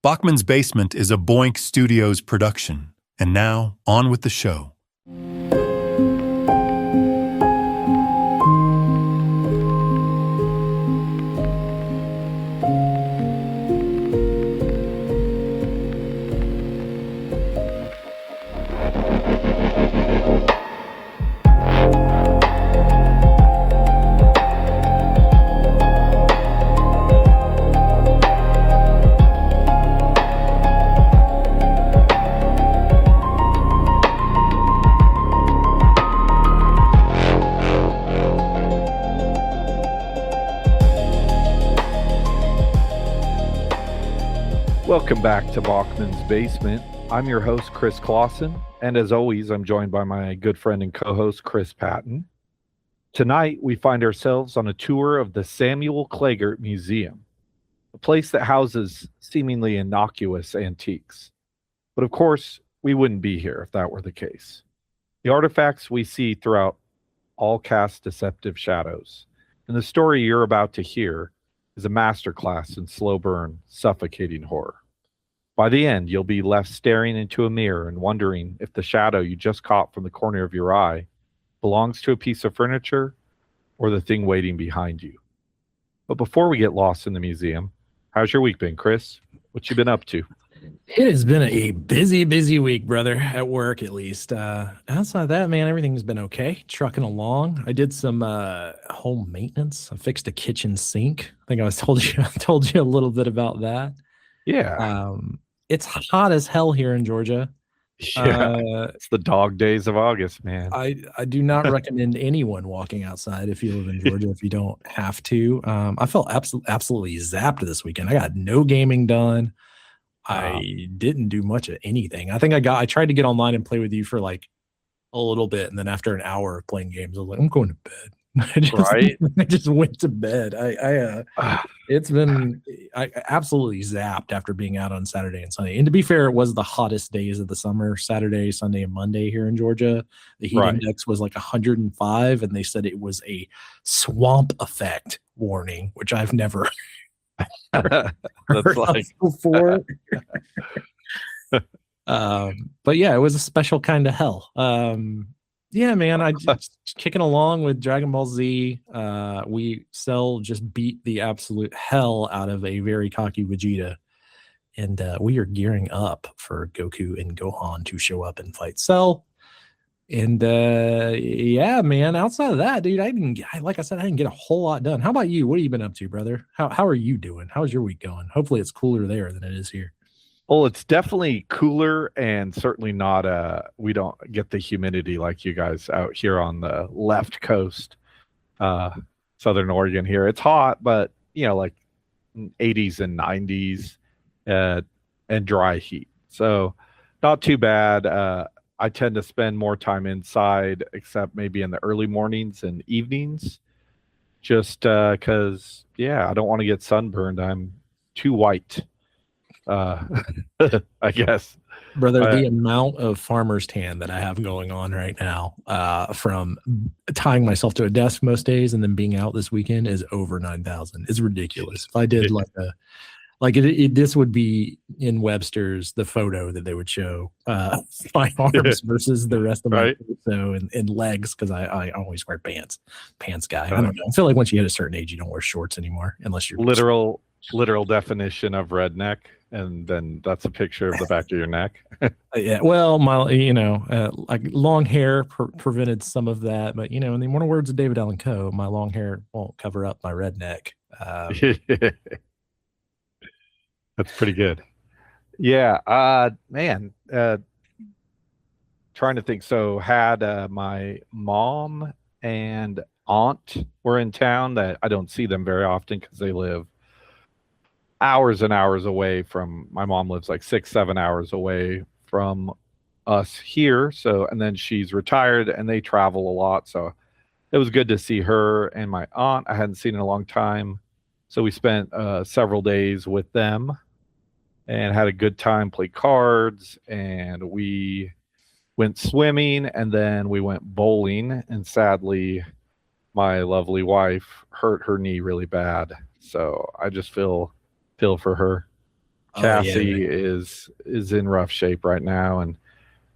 Bachman's Basement is a Boink Studios production. And now, on with the show. Welcome back to Bachman's Basement. I'm your host, Chris Clawson, and as always, I'm joined by my good friend and co-host, Chris Patton. Tonight, we find ourselves on a tour of the Samuel Claggart Museum, a place that houses seemingly innocuous antiques. But of course, we wouldn't be here if that were the case. The artifacts we see throughout all cast deceptive shadows, and the story you're about to hear is a masterclass in slow burn, suffocating horror. By the end, you'll be left staring into a mirror and wondering if the shadow you just caught from the corner of your eye belongs to a piece of furniture or the thing waiting behind you. But before we get lost in the museum, how's your week been, Chris? What you been up to? It has been a busy week, brother, at work at least. Outside of that, man, everything's been okay. Trucking along. I did some home maintenance. I fixed a kitchen sink. I think I told you a little bit about that. Yeah. It's hot as hell here in Georgia. Yeah. It's the dog days of August, man. I do not recommend anyone walking outside if you live in Georgia if you don't have to. I felt absolutely zapped this weekend. I got no gaming done. I didn't do much of anything. I think I tried to get online and play with you for like a little bit, and then after an hour of playing games, I was like, I'm going to bed. I just went to bed. I absolutely zapped after being out on Saturday and Sunday. And to be fair, it was the hottest days of the summer, Saturday, Sunday, and Monday here in Georgia. The heat index was like 105, and they said it was a swamp effect warning, which I've never heard of before. But yeah, it was a special kind of hell. Yeah, man, I just kicking along with Dragon Ball Z. We just beat the absolute hell out of a very cocky Vegeta. And we are gearing up for Goku and Gohan to show up and fight Cell. And yeah, man, outside of that, dude, I didn't get a whole lot done. How about you? What have you been up to, brother? How are you doing? How's your week going? Hopefully it's cooler there than it is here. Well, it's definitely cooler and certainly not we don't get the humidity like you guys out here on the left coast, Southern Oregon here. It's hot, but like 80s and 90s and dry heat. So not too bad. I tend to spend more time inside, except maybe in the early mornings and evenings, just because, I don't want to get sunburned. I'm too white. I guess, brother, the amount of farmer's tan that I have going on right now, from tying myself to a desk most days and then being out this weekend is over 9,000. It's ridiculous. If I did this would be in Webster's, the photo that they would show my arms versus the rest of my torso and legs, because I always wear pants guy. I don't know. I feel like once you hit a certain age, you don't wear shorts anymore unless you're literal definition of redneck. And then that's a picture of the back of your neck. Yeah, well, my like long hair prevented some of that, but in the immortal words of David Allan Coe, my long hair won't cover up my redneck. That's pretty good. Yeah, man. Trying to think. So had my mom and aunt were in town. That I don't see them very often because they live hours and hours away from. My mom lives like 6-7 hours away from us here. So, and then she's retired and they travel a lot. So it was good to see her and my aunt. I hadn't seen in a long time. So we spent several days with them and had a good time, played cards, and we went swimming, and then we went bowling. And sadly, my lovely wife hurt her knee really bad. So I just feel for her. Cassie is in rough shape right now, and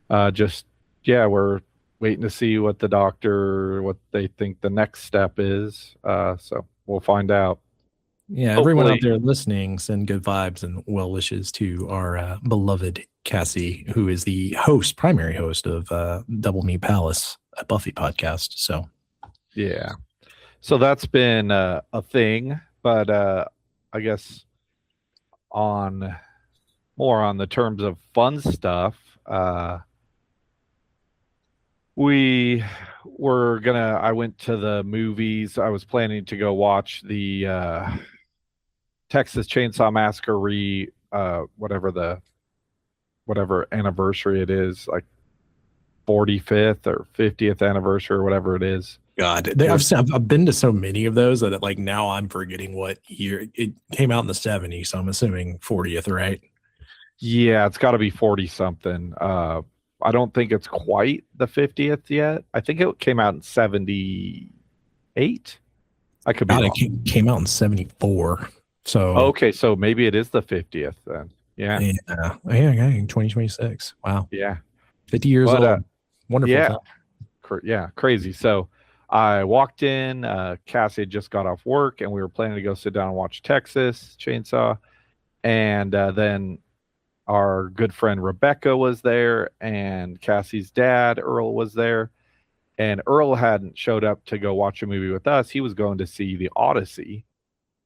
we're waiting to see what they think the next step is. So we'll find out. Yeah, Hopefully. everyone out there listening, send good vibes and well wishes to our beloved Cassie, who is the primary host of Double Meat Palace, a Buffy podcast. So, yeah. So that's been a thing, but I guess more on the terms of fun stuff, I went to the movies. I was planning to go watch the Texas Chainsaw Massacre whatever anniversary it is, like 45th or 50th anniversary or whatever it is. God, I've been to so many of those that like now I'm forgetting what year it came out in the 70s. So I'm assuming 40th, right? Yeah, it's got to be 40 something. I don't think it's quite the 50th yet. I think it came out in 78. I could be wrong. It came out in 74. So okay, so maybe it is the 50th then. Yeah. 2026. Wow. Yeah. 50 years old. Wonderful. Yeah. Yeah, crazy. So I walked in, Cassie had just got off work, and we were planning to go sit down and watch Texas Chainsaw. And then our good friend Rebecca was there, and Cassie's dad, Earl, was there. And Earl hadn't showed up to go watch a movie with us. He was going to see The Odyssey,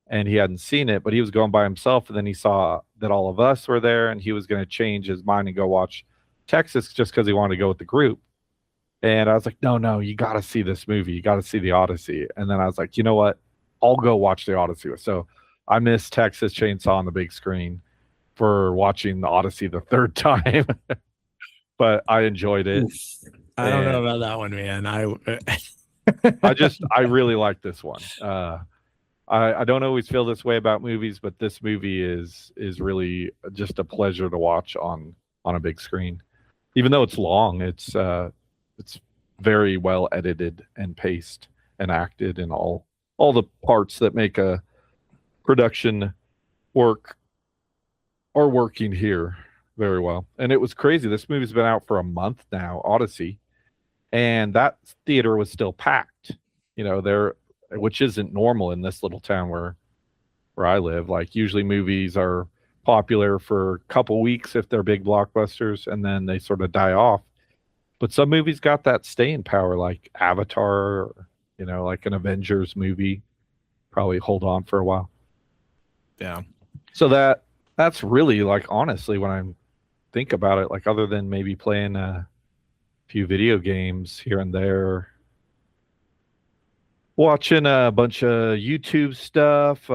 and he hadn't seen it, but he was going by himself. And then he saw that all of us were there, and he was going to change his mind and go watch Texas just because he wanted to go with the group. And I was like, no, you got to see this movie. You got to see The Odyssey. And then I was like, you know what? I'll go watch The Odyssey. So I missed Texas Chainsaw on the big screen for watching The Odyssey the third time. But I enjoyed it. I don't know about that one, man. I really like this one. I don't always feel this way about movies, but this movie is really just a pleasure to watch on a big screen. Even though it's long, it's very well edited and paced and acted, and all the parts that make a production work are working here very well. And it was crazy. This movie's been out for a month now, Odyssey, and that theater was still packed. Which isn't normal in this little town where I live. Like usually movies are popular for a couple weeks if they're big blockbusters, and then they sort of die off. But some movies got that staying power, like Avatar, or, like an Avengers movie, probably hold on for a while. Yeah. So that's really, like, honestly, when I think about it, like other than maybe playing a few video games here and there, watching a bunch of YouTube stuff,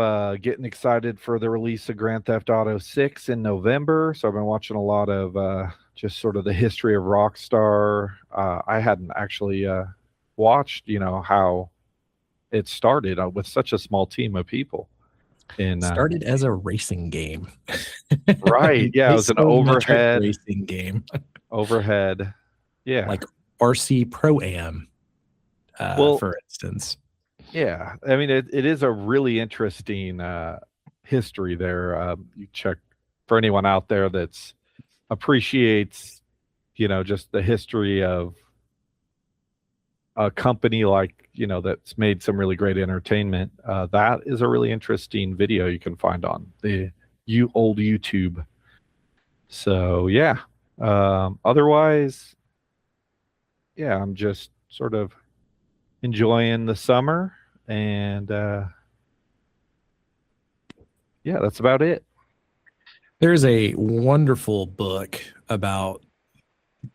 getting excited for the release of Grand Theft Auto 6 in November. So I've been watching a lot of just sort of the history of Rockstar. I hadn't actually watched, how it started with such a small team of people. Started as a racing game. Right. Yeah, it was an overhead racing game. Overhead. Yeah. Like RC Pro-Am, for instance. Yeah, I mean, it is a really interesting history there. You check for anyone out there that's appreciates, just the history of a company like, that's made some really great entertainment. That is a really interesting video you can find on the old YouTube. So yeah, otherwise, yeah, I'm just sort of enjoying the summer, and yeah, that's about it. There's a wonderful book about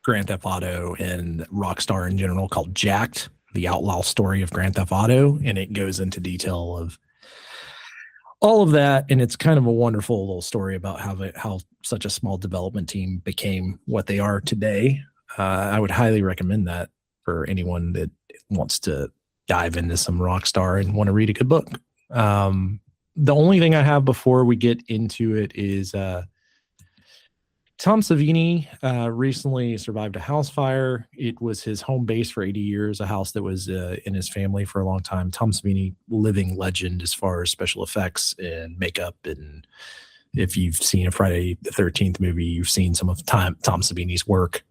Grand Theft Auto and Rockstar in general called Jacked, the outlaw story of Grand Theft Auto, and it goes into detail of all of that, and it's kind of a wonderful little story about how such a small development team became what they are today. I would highly recommend that for anyone that wants to dive into some Rockstar and want to read a good book. The only thing I have before we get into it is Tom Savini recently survived a house fire. It was his home base for 80 years, a house that was in his family for a long time. Tom Savini, living legend as far as special effects and makeup and if you've seen a Friday the 13th movie, you've seen some of Tom Savini's work.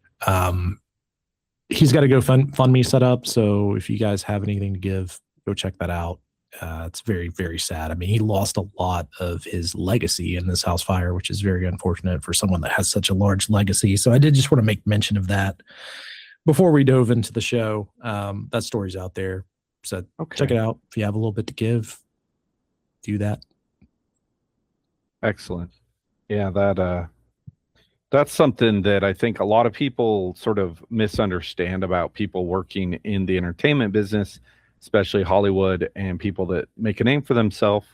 He's got a GoFundMe set up, so if you guys have anything to give, go check that out. It's very, very sad. I mean, he lost a lot of his legacy in this house fire, which is very unfortunate for someone that has such a large legacy. So I did just want to make mention of that before we dove into the show. That story's out there. So check it out. If you have a little bit to give, do that. Excellent. Yeah, that's something that I think a lot of people sort of misunderstand about people working in the entertainment business, especially Hollywood and people that make a name for themselves.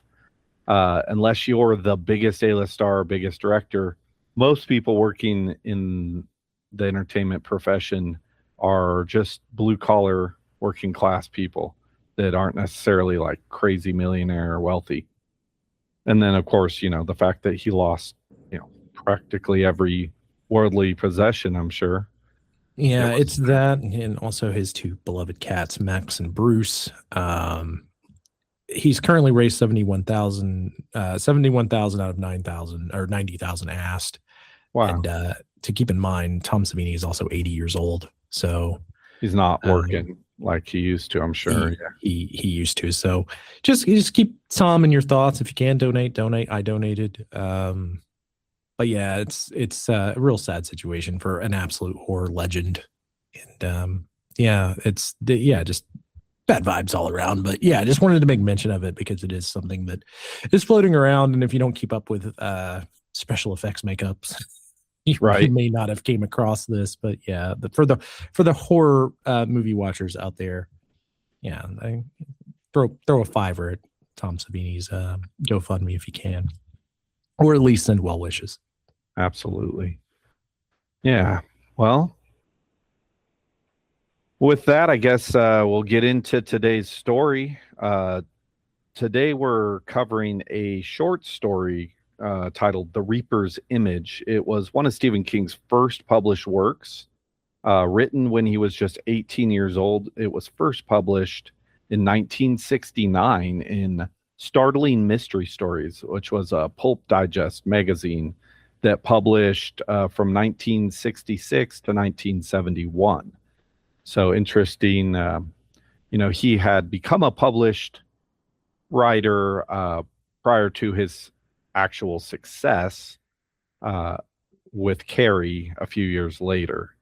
Unless you're the biggest A-list star, biggest director, most people working in the entertainment profession are just blue collar working class people that aren't necessarily like crazy millionaire or wealthy. And then, of course, the fact that he lost, practically every worldly possession, I'm sure. Yeah, it's that, and also his two beloved cats, Max and Bruce. He's currently raised 71,000 out of 9,000 or 90,000 asked. Wow. And to keep in mind, Tom Savini is also 80 years old, so he's not working like he used to, I'm sure. He used to. So just keep Tom in your thoughts. If you can donate. I donated. But yeah, it's a real sad situation for an absolute horror legend. And just bad vibes all around. But yeah, I just wanted to make mention of it because it is something that is floating around. And if you don't keep up with special effects makeups, you may not have came across this. But yeah, for the horror movie watchers out there, yeah, throw a $5 at Tom Savini's GoFundMe if you can, or at least send well wishes. Absolutely. Yeah. Well, with that, I guess we'll get into today's story. Today we're covering a short story titled The Reaper's Image. It was one of Stephen King's first published works, written when he was just 18 years old. It was first published in 1969 in Startling Mystery Stories, which was a Pulp Digest magazine that published from 1966 to 1971. So interesting. He had become a published writer prior to his actual success with Carrie a few years later.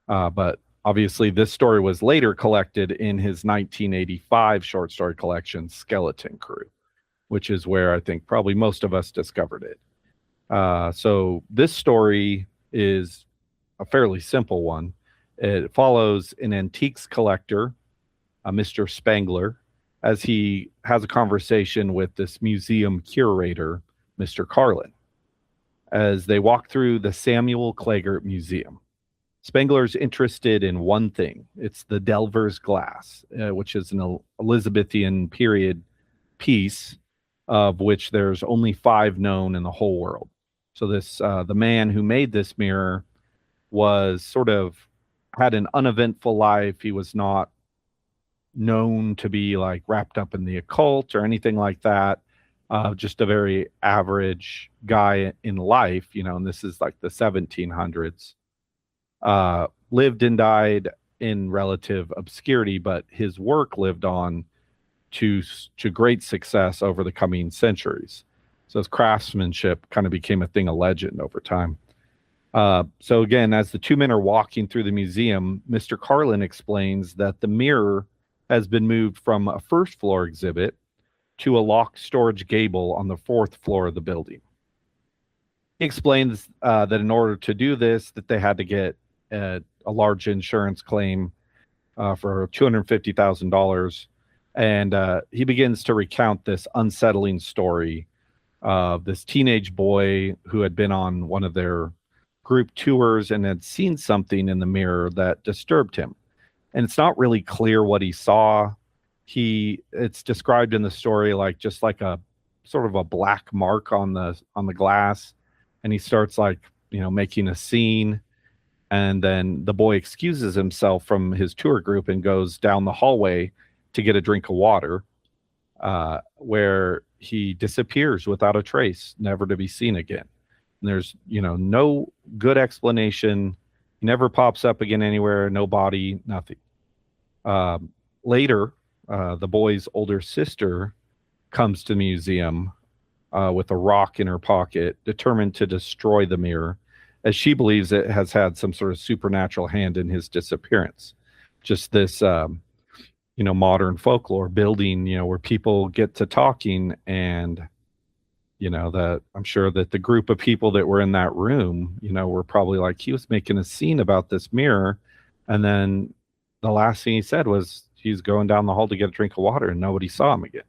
But obviously this story was later collected in his 1985 short story collection, Skeleton Crew, which is where I think probably most of us discovered it. So this story is a fairly simple one. It follows an antiques collector, Mr. Spangler, as he has a conversation with this museum curator, Mr. Carlin, as they walk through the Samuel Claggart Museum. Spangler's interested in one thing. It's the Delver's glass, which is an Elizabethan period piece of which there's only 5 known in the whole world. So this the man who made this mirror was had an uneventful life. He was not known to be like wrapped up in the occult or anything like that. Just a very average guy in life, and this is like the 1700s. Lived and died in relative obscurity, but his work lived on to great success over the coming centuries. So his craftsmanship kind of became a thing of legend over time. So again, as the two men are walking through the museum, Mr. Carlin explains that the mirror has been moved from a first floor exhibit to a locked storage gable on the 4th floor of the building. He explains that in order to do this, that they had to get a large insurance claim for $250,000. And he begins to recount this unsettling story of this teenage boy who had been on one of their group tours and had seen something in the mirror that disturbed him. And it's not really clear what he saw. It's described in the story like just like a sort of a black mark on the glass. And he starts making a scene. And then the boy excuses himself from his tour group and goes down the hallway to get a drink of water, where he disappears without a trace, never to be seen again. And there's, no good explanation. He never pops up again anywhere, no body, nothing. Later, the boy's older sister comes to the museum with a rock in her pocket, determined to destroy the mirror, as she believes it has had some sort of supernatural hand in his disappearance. Just this, modern folklore building, where people get to talking, and, that I'm sure that the group of people that were in that room, were probably like, he was making a scene about this mirror. And then the last thing he said was he's going down the hall to get a drink of water, and nobody saw him again.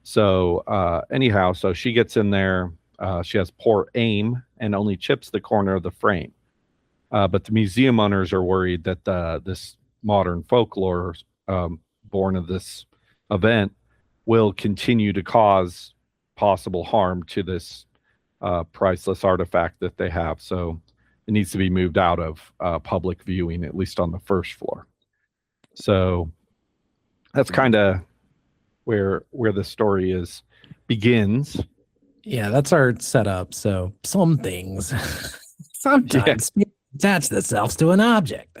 So anyhow, so she gets in there. She has poor aim and only chips the corner of the frame. But the museum owners are worried that this modern folklore born of this event will continue to cause possible harm to this priceless artifact that they have. So it needs to be moved out of public viewing, at least on the first floor. So that's kind of where the story begins. Yeah, that's our setup. So some things sometimes attach themselves to an object.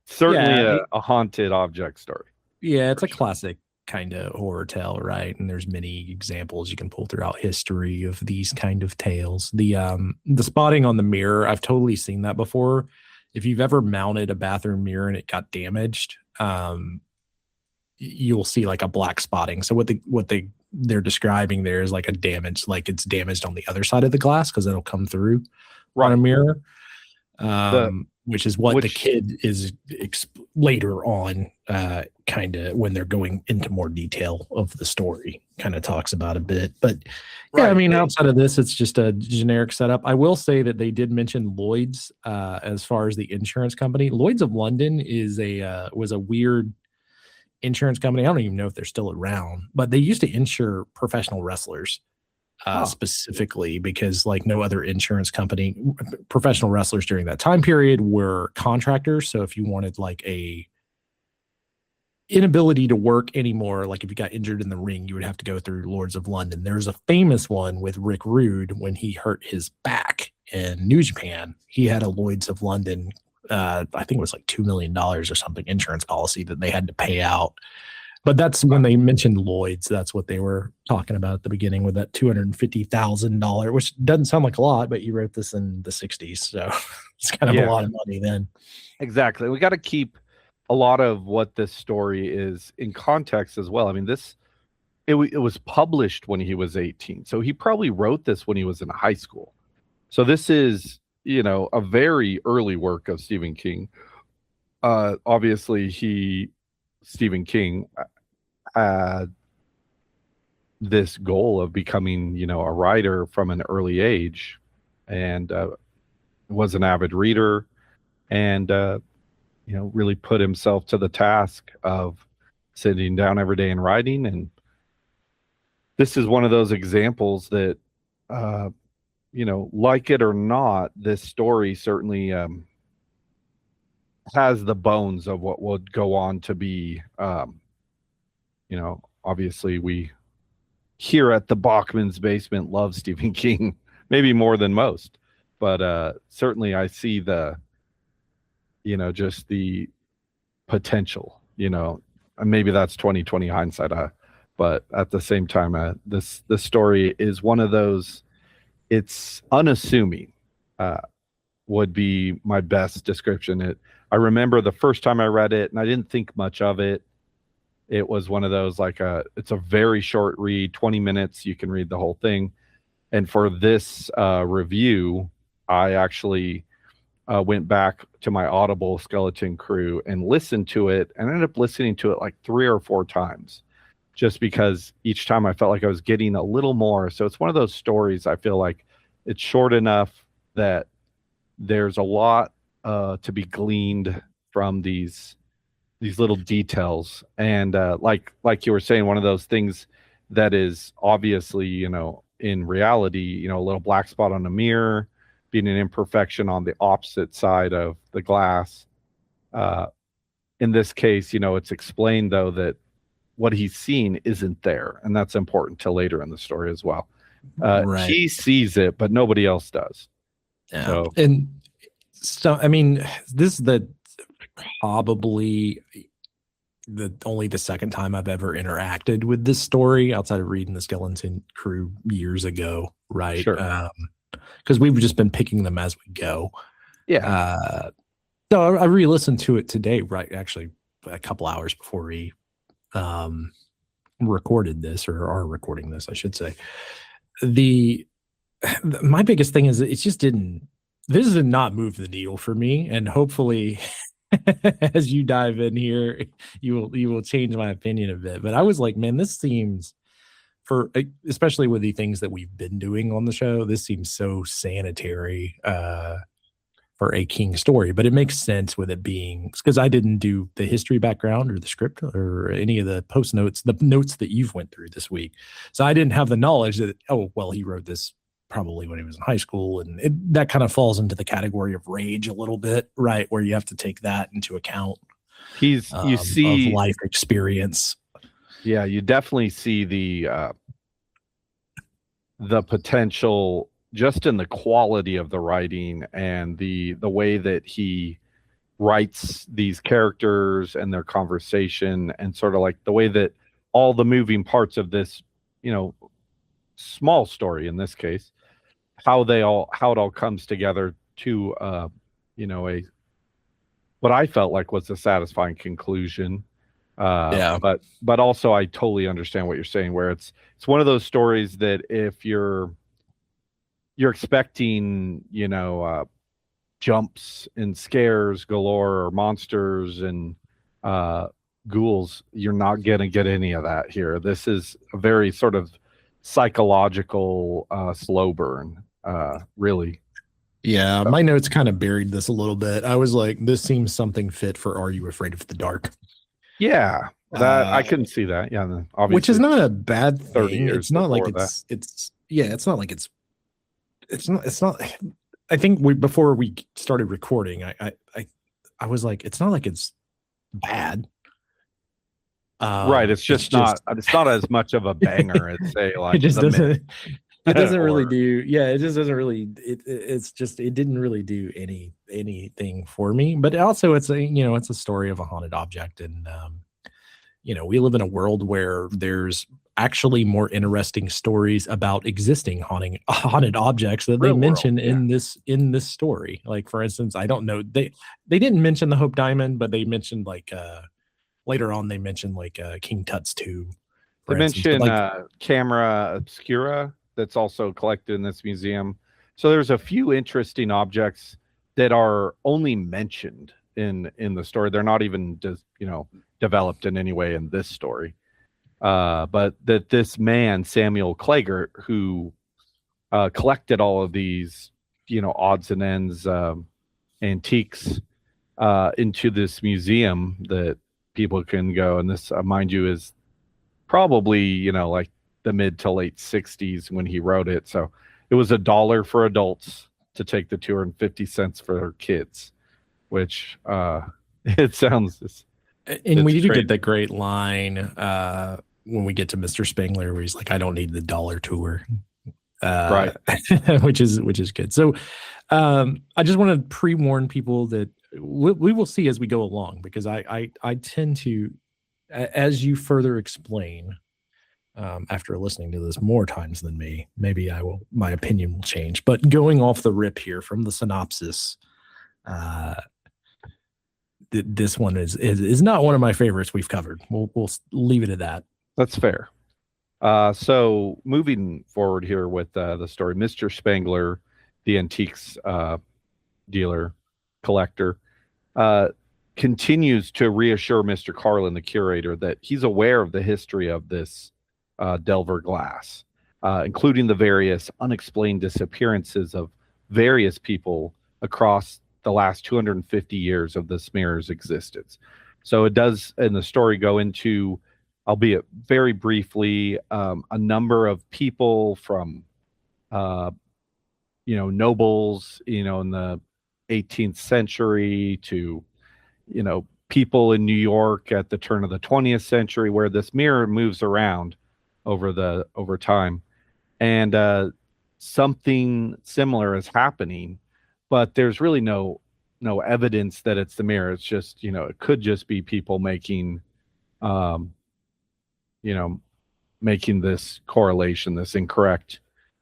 Certainly a haunted object story. Yeah, it's a classic kind of horror tale, right? And there's many examples you can pull throughout history of these kind of tales. The spotting on the mirror, I've totally seen that before. If you've ever mounted a bathroom mirror and it got damaged, you'll see like a black spotting. So what they're describing there is like a damage, like it's damaged on the other side of the glass because it'll come through on a mirror. Which is what the kid is later on, kind of when they're going into more detail of the story, kind of talks about a bit. But yeah, I mean, outside of this, it's just a generic setup. I will say that they did mention Lloyd's as far as the insurance company. Lloyd's of London was a weird insurance company. I don't even know if they're still around, but they used to insure professional wrestlers. Specifically because like no other insurance company, professional wrestlers during that time period were contractors. So if you wanted like a inability to work anymore, like if you got injured in the ring, you would have to go through Lords of London. There's a famous one with Rick Rude when he hurt his back in New Japan. He had a Lloyd's of London, I think it was like $2 million or something insurance policy that they had to pay out. But that's when they mentioned Lloyd's. That's what they were talking about at the beginning with that $250,000, which doesn't sound like a lot, but you wrote this in the 60s. So it's kind of a lot of money then. Exactly. We got to keep a lot of what this story is in context as well. I mean, it was published when he was 18. So he probably wrote this when he was in high school. So this is, a very early work of Stephen King. Obviously, Stephen King had this goal of becoming, a writer from an early age, and was an avid reader, and really put himself to the task of sitting down every day and writing. And this is one of those examples that, like it or not, this story certainly has the bones of what would go on to be, obviously we here at the Bachman's Basement love Stephen King, maybe more than most, but certainly I see the, just the potential, and maybe that's 2020 hindsight, but at the same time, this story is one of those, it's unassuming, would be my best description. I remember the first time I read it and I didn't think much of it. It was one of those, it's a very short read, 20 minutes, you can read the whole thing. And for this review, I actually went back to my Audible Skeleton Crew and listened to it, and ended up listening to it like 3 or 4 times, just because each time I felt like I was getting a little more. So it's one of those stories, I feel like it's short enough that there's a lot to be gleaned from these little details. And like you were saying, one of those things that is obviously, in reality, a little black spot on a mirror, being an imperfection on the opposite side of the glass. In this case, it's explained though that what he's seen isn't there, and that's important to later in the story as well. Right. He sees it, but nobody else does. Yeah. So I mean, this is probably only the second time I've ever interacted with this story outside of reading the Skeleton Crew years ago, right? Sure. Because we've just been picking them as we go. Yeah. So I re-listened to it today, right? Actually, a couple hours before we recorded this, or are recording this, I should say. My biggest thing is that this did not move the needle for me, and hopefully as you dive in here, you will change my opinion a bit. But I was like, man, this seems, especially with the things that we've been doing on the show, this seems so sanitary for a King story. But it makes sense with it being, because I didn't do the history background or the script or any of the post notes, the notes that you've went through this week. So I didn't have the knowledge that, oh, well, he wrote this probably when he was in high school, and that kind of falls into the category of rage a little bit, right? Where you have to take that into account. You see of life experience. Yeah, you definitely see the potential just in the quality of the writing and the way that he writes these characters and their conversation, and sort of like the way that all the moving parts of this, small story in this case, how it all comes together to what I felt like was a satisfying conclusion. But also I totally understand what you're saying, where it's one of those stories that if you're expecting jumps and scares galore or monsters and ghouls, you're not gonna get any of that here. This is a very sort of psychological slow burn, really. Yeah, my notes kind of buried this a little bit. I was like, this seems something fit for Are You Afraid of the Dark? Yeah, I couldn't see that. Yeah, obviously, which is not a bad thing. 30 years it's not like before it's not like it's not. I think before we started recording, I was like, it's not like it's bad. Right, it's not as much of a banger as say like it just doesn't. It doesn't really or- do. Yeah, it just doesn't really. It didn't really do anything for me. But also, it's a story of a haunted object, and we live in a world where there's actually more interesting stories about existing haunted objects that they mention in this story. Like, for instance, I don't know, they didn't mention the Hope Diamond, but they mentioned like later on they mentioned like King Tut's tomb. They mention camera obscura that's also collected in this museum. So there's a few interesting objects that are only mentioned in the story. They're not even developed in any way in this story. But that this man, Samuel Claggart, who collected all of these, odds and ends, antiques into this museum that people can go. And this, mind you, is probably, like the mid to late 60s when he wrote it. So it was $1 for adults to take the tour and 50 cents for kids, which it sounds... And we do get that great line when we get to Mr. Spangler, where he's like, "I don't need the dollar tour," right? which is good. So I just want to pre-warn people that we will see as we go along, because I tend to, as you further explain, after listening to this more times than me, maybe my opinion will change. But going off the rip here from the synopsis, this one is not one of my favorites we've covered. We'll leave it at that. That's fair. So moving forward here with the story, Mr. Spangler, the antiques dealer, collector, continues to reassure Mr. Carlin, the curator, that he's aware of the history of this Delver glass, including the various unexplained disappearances of various people across the last 250 years of this mirror's existence. So it does, in the story, go into, albeit very briefly, a number of people from, nobles, in the 18th century to, people in New York at the turn of the 20th century, where this mirror moves around over time, and something similar is happening, but there's really no evidence that it's the mirror. It's just, it could just be people making making this correlation, this incorrect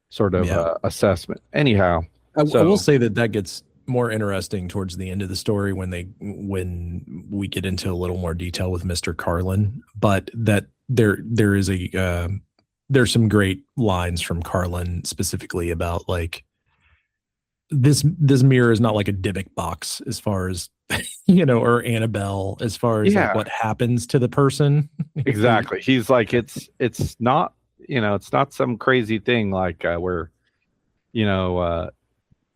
sort of assessment. Anyhow, I will say that gets more interesting towards the end of the story when we get into a little more detail with Mr. Carlin, but that there is there's some great lines from Carlin specifically about like this mirror is not like a Dybbuk box as far as or Annabelle as far as like what happens to the person. Exactly. He's like, it's not, it's not some crazy thing like where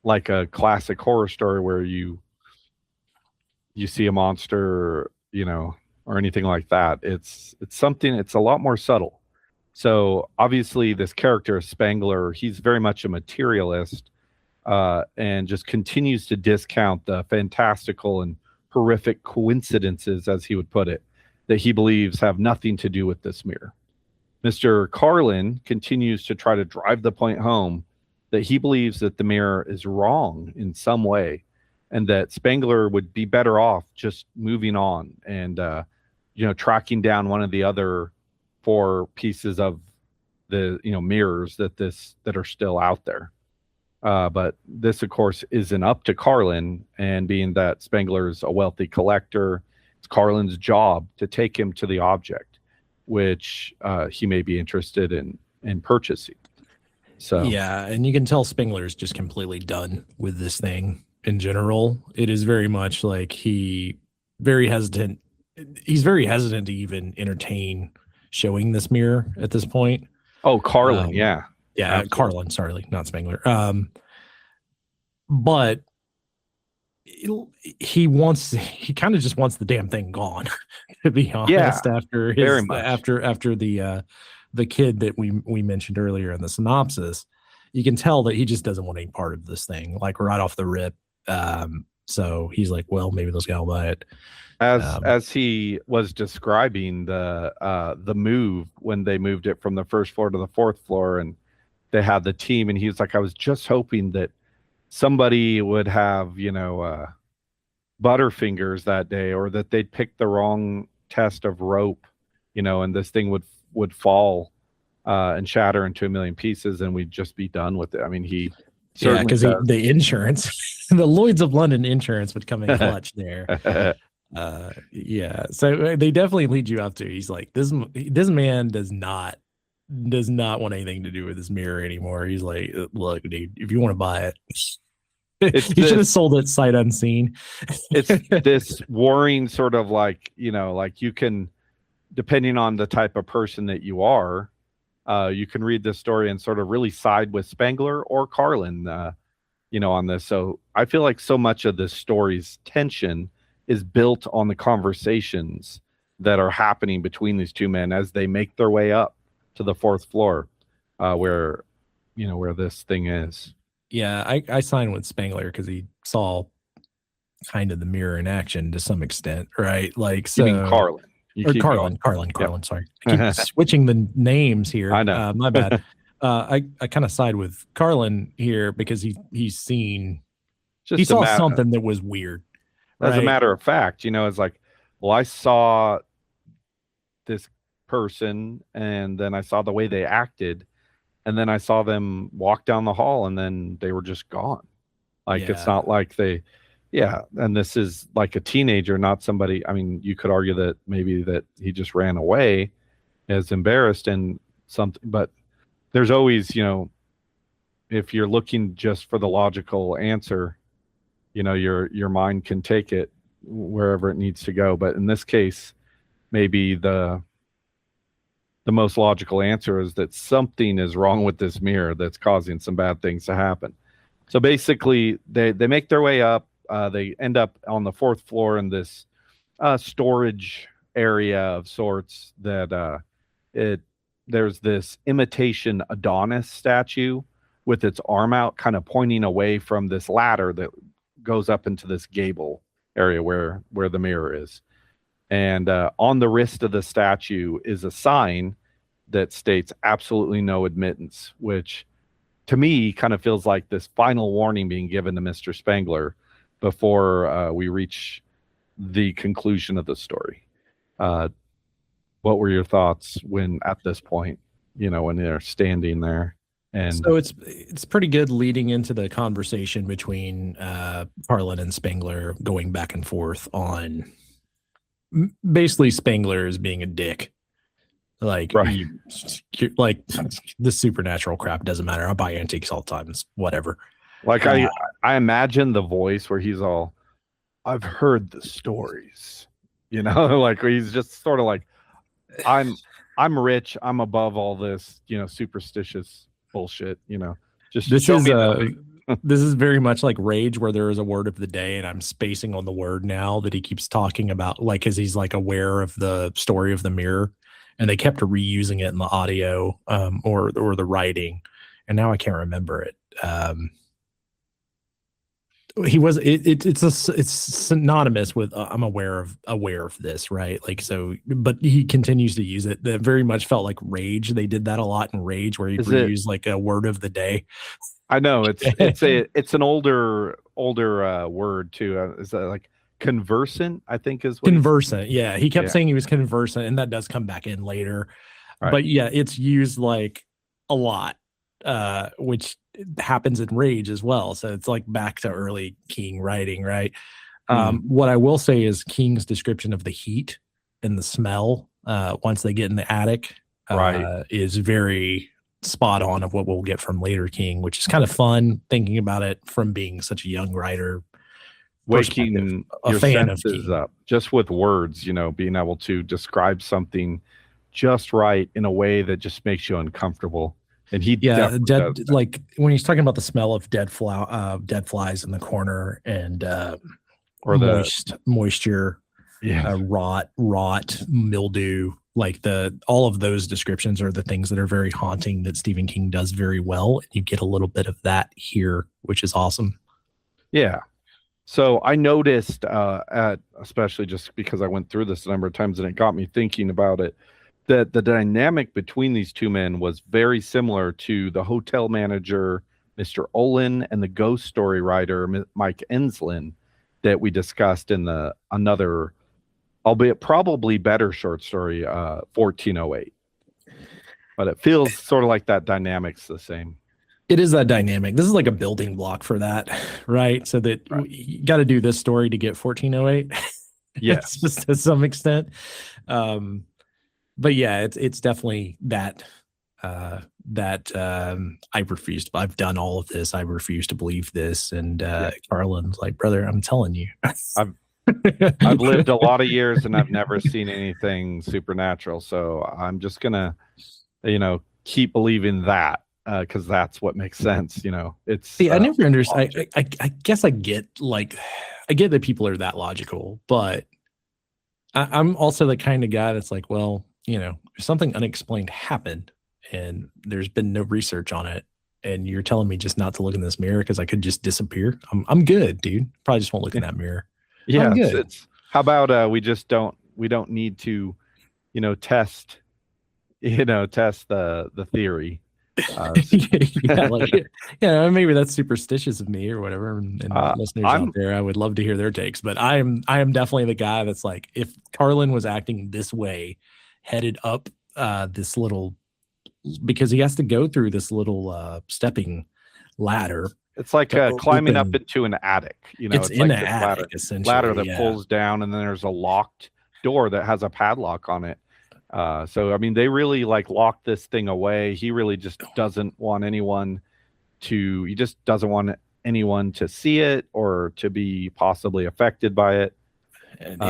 like a classic horror story where you see a monster, or anything like that. It's something, it's a lot more subtle. So obviously this character Spengler, he's very much a materialist, and just continues to discount the fantastical and horrific coincidences, as he would put it, that he believes have nothing to do with this mirror. Mr. Carlin continues to try to drive the point home that he believes that the mirror is wrong in some way, and that Spengler would be better off just moving on and tracking down one of the other 4 pieces of the mirrors that are still out there. But this, of course, isn't up to Carlin, and being that Spengler's a wealthy collector, it's Carlin's job to take him to the object, which he may be interested in purchasing. So yeah, and you can tell Spengler's just completely done with this thing in general. It is very much like he's very hesitant to even entertain showing this mirror at this point. Oh, Carlin, yeah. Yeah, absolutely. Carlin, sorry, not Spengler. But he kind of just wants the damn thing gone, to be honest. After the kid that we mentioned earlier in the synopsis, you can tell that he just doesn't want any part of this thing, like right off the rip. So he's like, well, maybe this guy will buy it. As he was describing the move when they moved it from the first floor to the 4th floor, and they had the team, and he was like, I was just hoping that somebody would have Butterfingers that day, or that they'd pick the wrong test of rope, and this thing would fall and shatter into a million pieces, and we'd just be done with it. I mean, because the insurance, the Lloyd's of London insurance would come in clutch there. So they definitely lead you up to, he's like, this man does not want anything to do with this mirror anymore. He's like, look, dude, if you want to buy it, he should have sold it sight unseen. It's this warring sort of like, like you can, depending on the type of person that you are, you can read this story and sort of really side with Spengler or Carlin, on this. So I feel like so much of this story's tension is built on the conversations that are happening between these two men as they make their way up to the 4th floor, where this thing is. Yeah, I signed with Spengler because he saw kind of the mirror in action to some extent, right? Like, so, you mean Carlin? Carlin. Yep. Sorry, I keep switching the names here. I know. My bad. I kind of side with Carlin here because he saw something that was weird. As a matter of fact, it's like, well, I saw this person, and then I saw the way they acted, and then I saw them walk down the hall, and then they were just gone. Like, it's not like and this is like a teenager, not somebody. I mean, you could argue that maybe that he just ran away, is embarrassed and something, but there's always, if you're looking just for the logical answer, your mind can take it wherever it needs to go. But in this case, maybe the most logical answer is that something is wrong with this mirror that's causing some bad things to happen. So basically, they make their way up. They end up on the 4th floor in this storage area of sorts that there's this imitation Adonis statue with its arm out, kind of pointing away from this ladder that goes up into this gable area where the mirror is. And on the wrist of the statue is a sign that states absolutely no admittance, which to me kind of feels like this final warning being given to Mr. Spengler before we reach the conclusion of the story. What were your thoughts when at this point, when they're standing there? And so it's pretty good leading into the conversation between Carlin and Spengler, going back and forth on basically Spengler is being a dick. Like, right. Like the supernatural crap doesn't matter. I buy antiques all the time. It's whatever. Like I imagine the voice where he's all, I've heard the stories, like he's just sort of like, I'm rich. I'm above all this, superstitious bullshit. Just this is this is very much like Rage, where there is a word of the day, and I'm spacing on the word now that he keeps talking about, like, because he's like aware of the story of the mirror, and they kept reusing it in the audio or the writing, and now I can't remember it. It's synonymous with I'm aware of this, right? Like, so, but he continues to use it. That very much felt like Rage. They did that a lot in Rage, where he reused like a word of the day. I know it's an older word too. Is that like conversant? I think is what conversant. Yeah, he kept saying he was conversant, and that does come back in later. Right. But yeah, it's used like a lot, which happens in Rage as well. So it's like back to early King writing, right? What I will say is King's description of the heat and the smell once they get in the attic is very spot on of what we'll get from later King, which is kind of fun thinking about it from being such a young writer. Waking your senses up just with words, being able to describe something just right in a way that just makes you uncomfortable. And he like when he's talking about the smell of dead flies in the corner and or the moisture, rot, mildew, like all of those descriptions are the things that are very haunting that Stephen King does very well. And you get a little bit of that here, which is awesome. Yeah. So I noticed especially just because I went through this a number of times and it got me thinking about it, that the dynamic between these two men was very similar to the hotel manager, Mr. Olin, and the ghost story writer, Mike Enslin, that we discussed in another, albeit probably better short story, 1408. But it feels sort of like that dynamic's the same. It is that dynamic. This is like a building block for that, right? So that you got to do this story to get 1408. Yes, just to some extent. But yeah, it's definitely that I refused. I've done all of this. I refuse to believe this. And Carlin's like, brother, I'm telling you, I've lived a lot of years and I've never seen anything supernatural. So I'm just gonna, keep believing that because that's what makes sense. It's. I never understand. I guess I get that people are that logical, but I'm also the kind of guy that's like, well, something unexplained happened and there's been no research on it. And you're telling me just not to look in this mirror because I could just disappear. I'm good, dude. Probably just won't look in that mirror. Yeah. How about we don't need to, test the theory. Maybe that's superstitious of me or whatever. And listeners out there, I would love to hear their takes. But I am definitely the guy that's like, if Carlin was acting this way, headed up this little, because he has to go through this little stepping ladder. It's like climbing up into an attic. It's in like an attic, essentially. Ladder that pulls down, and then there's a locked door that has a padlock on it. So I mean, they really locked this thing away. He really just doesn't want anyone to. He just doesn't want anyone to see it or to be possibly affected by it.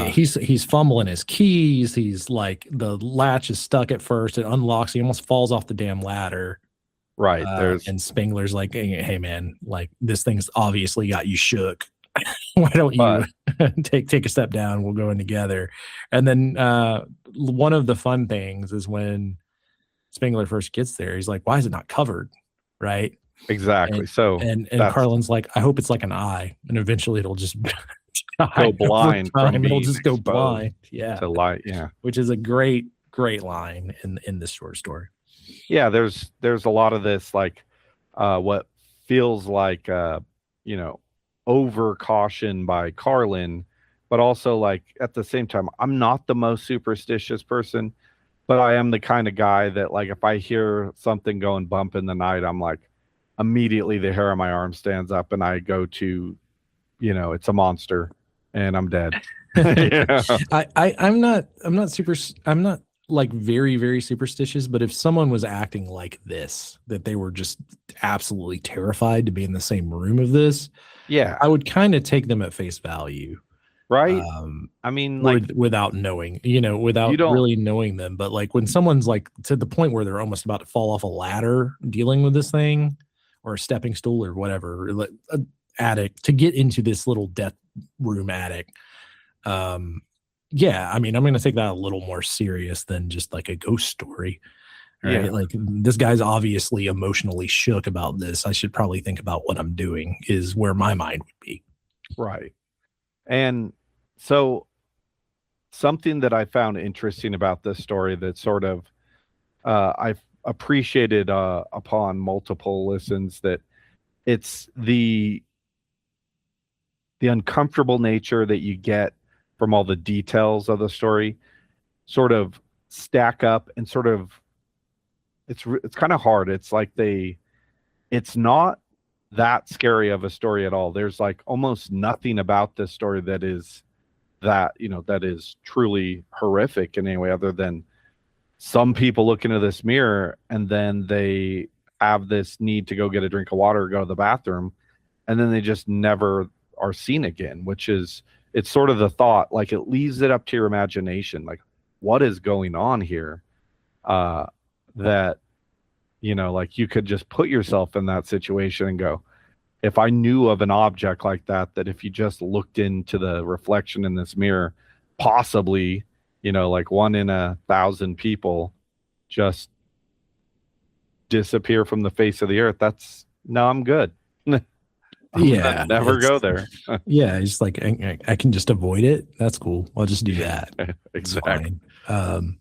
He's fumbling his keys. He's like, the latch is stuck at first. It unlocks. He almost falls off the damn ladder. Right. And Spengler's like, hey man, like this thing's obviously got you shook. Why don't you take a step down? We'll go in together. And then one of the fun things is when Spengler first gets there, he's like, why is it not covered? Right. Exactly. And Carlin's like, I hope it's like an eye, and eventually it'll just go blind from it'll being just go exposed blind. Yeah. to light. Yeah. Which is a great line in this short story. Yeah, there's a lot of this, like what feels like over caution by Carlin, but also like at the same time, I'm not the most superstitious person, but I am the kind of guy that, like, if I hear something going bump in the night, I'm like, immediately the hair on my arm stands up and I go to, it's a monster and I'm dead. I'm not like very, very superstitious, but if someone was acting like this, that they were just absolutely terrified to be in the same room of this, yeah, I would kind of take them at face value. Right. I mean, like, without knowing, without really knowing them. But like when someone's like to the point where they're almost about to fall off a ladder dealing with this thing, or a stepping stool or whatever, like an attic to get into this little death room attic. Yeah, I mean, I'm going to take that a little more serious than just like a ghost story. Right? Yeah. Like, this guy's obviously emotionally shook about this. I should probably think about what I'm doing, is where my mind would be. Right. And so something that I found interesting about this story that sort of I've appreciated upon multiple listens, that it's the uncomfortable nature that you get from all the details of the story sort of stack up and sort of it's kind of hard. It's like it's not that scary of a story at all. There's like almost nothing about this story that is truly horrific in any way, other than some people look into this mirror and then they have this need to go get a drink of water or go to the bathroom, and then they just never are seen again, which is, it's sort of the thought, like, it leaves it up to your imagination, like, what is going on here? That, like, you could just put yourself in that situation and go, if I knew of an object like that if you just looked into the reflection in this mirror, possibly, like 1 in 1,000 people just disappear from the face of the earth. I'm good. Yeah, never go there. Yeah, it's like I can just avoid it. That's cool. I'll just do that. Exactly. The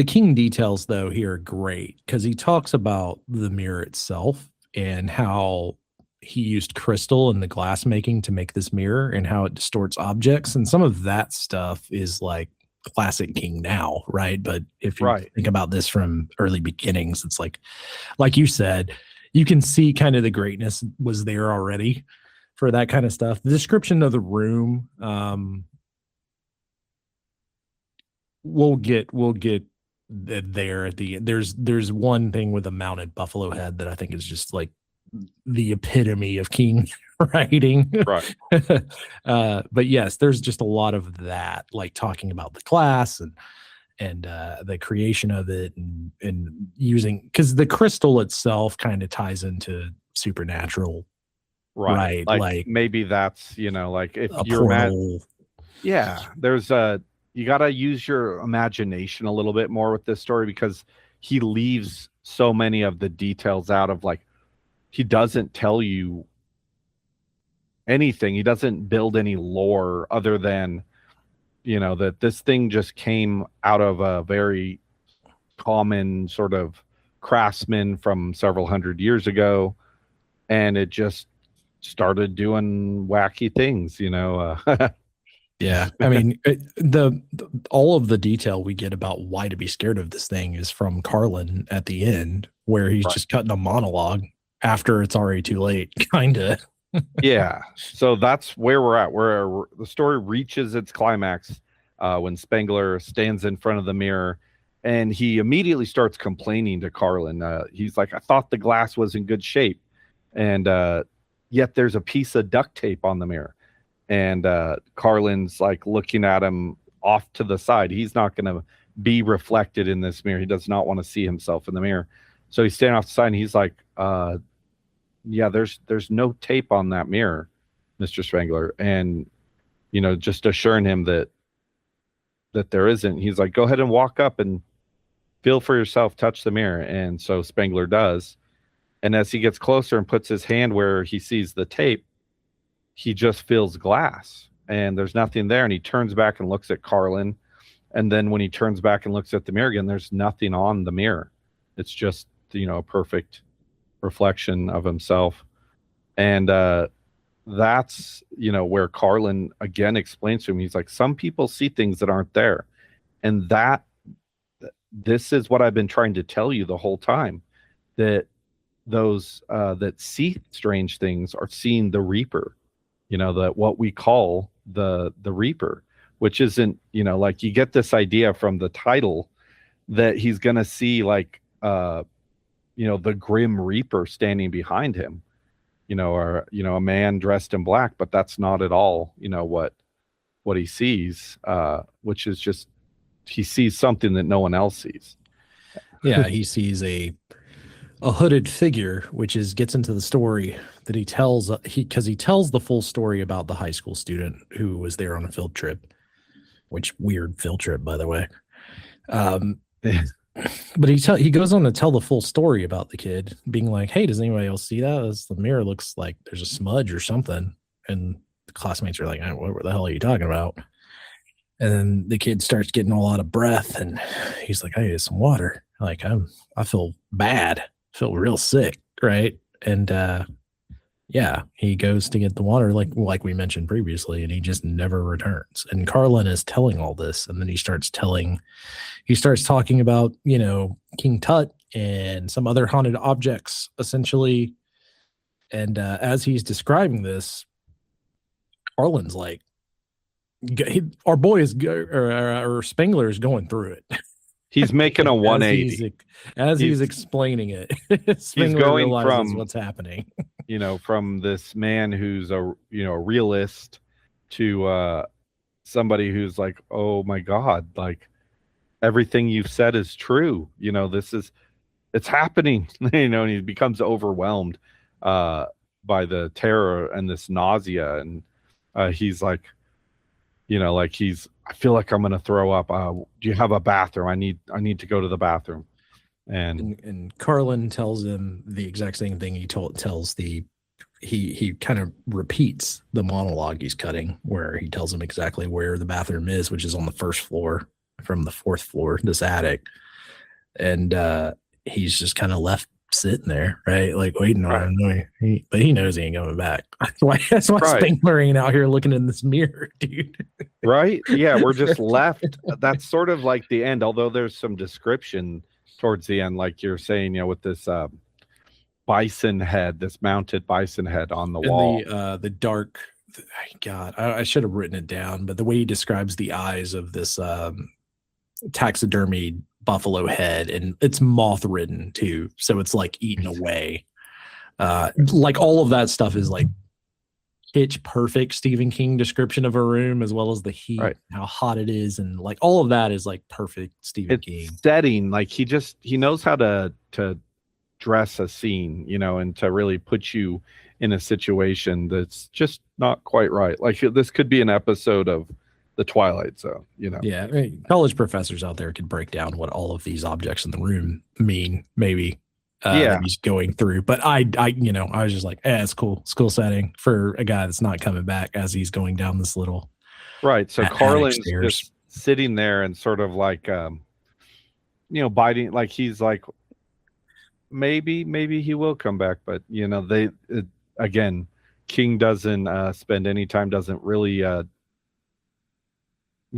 King details though here are great, because he talks about the mirror itself and how he used crystal in the glass making to make this mirror and how it distorts objects, and some of that stuff is like classic King now, right? But if you think about this from early beginnings, it's like you said, you can see kind of the greatness was there already for that kind of stuff. The description of the room, we'll get there at the end. There's one thing with a mounted buffalo head that I think is just like the epitome of King writing. Right. But yes, there's just a lot of that, like talking about the class and the creation of it and using, because the crystal itself kind of ties into supernatural, right? Like maybe that's, like if you're there's you got to use your imagination a little bit more with this story, because he leaves so many of the details out of, like, he doesn't tell you anything. He doesn't build any lore other than, that this thing just came out of a very common sort of craftsman from several hundred years ago, and it just started doing wacky things, Yeah, I mean, all of the detail we get about why to be scared of this thing is from Carlin at the end, where he's just cutting a monologue after it's already too late, kind of. Yeah, so that's where we're at, where the story reaches its climax when Spengler stands in front of the mirror, and he immediately starts complaining to Carlin. He's like, I thought the glass was in good shape, and yet there's a piece of duct tape on the mirror. And Carlin's like looking at him off to the side. He's not going to be reflected in this mirror. He does not want to see himself in the mirror. So he's standing off the side and he's like, yeah, there's no tape on that mirror, Mr. Spengler. And, just assuring him that there isn't. He's like, go ahead and walk up and feel for yourself, touch the mirror. And so Spengler does. And as he gets closer and puts his hand where he sees the tape, he just feels glass and there's nothing there. And he turns back and looks at Carlin. And then when he turns back and looks at the mirror again, there's nothing on the mirror. It's just, a perfect reflection of himself. And that's, where Carlin again explains to him, he's like, some people see things that aren't there. And this is what I've been trying to tell you the whole time, that those that see strange things are seeing the Reaper, that what we call the Reaper, which isn't, like you get this idea from the title that he's going to see like, the Grim Reaper standing behind him, or, a man dressed in black, but that's not at all, what he sees, which is just, he sees something that no one else sees. Yeah. He sees a hooded figure, which gets into the story that he tells, because he tells the full story about the high school student who was there on a field trip, which weird field trip, by the way. But he goes on to tell the full story about the kid being like, hey, does anybody else see that? The mirror looks like there's a smudge or something. And the classmates are like, what the hell are you talking about? And then the kid starts getting all out of breath and he's like, I need some water. Like, I feel bad, feel real sick. Right. And he goes to get the water like we mentioned previously, and he just never returns. And Carlin is telling all this, and then he starts talking about, King Tut and some other haunted objects, essentially. And as he's describing this, Carlin's like, our boy is, or Spengler is going through it. He's making a 180 as he's explaining it. He's going from what's happening. From this man who's a realist to somebody who's like, oh my God, like everything you've said is true. It's happening. And he becomes overwhelmed by the terror and this nausea, and he's like, I feel like I'm gonna throw up. Do you have a bathroom? I need to go to the bathroom. And Carlin tells him the exact same thing he kind of repeats the monologue he's cutting, where he tells him exactly where the bathroom is, which is on the first floor from the fourth floor, this attic. And he's just kind of left sitting there, right? Like waiting on him. But he knows he ain't coming back. That's why Spengler ain't out here looking in this mirror, dude. Right? Yeah, we're just left. That's sort of like the end, although there's some description towards the end, like you're saying, with this bison head, this mounted bison head on the wall. The dark, God, I should have written it down, but the way he describes the eyes of this taxidermied buffalo head, and it's moth ridden too, so it's like eaten away. Like all of that stuff is like pitch perfect Stephen King description of a room, as well as the heat, how hot it is, and like all of that is like perfect Stephen King setting. Like he knows how to dress a scene, and to really put you in a situation that's just not quite right. Like this could be an episode of The Twilight Zone, Yeah, I mean, college professors out there could break down what all of these objects in the room mean, maybe. That he's going through, but I was just like, it's cool, school setting for a guy that's not coming back as he's going down this little so Carlin's just sitting there and sort of like biting, like he's like, maybe he will come back, but again, King doesn't spend any time, doesn't really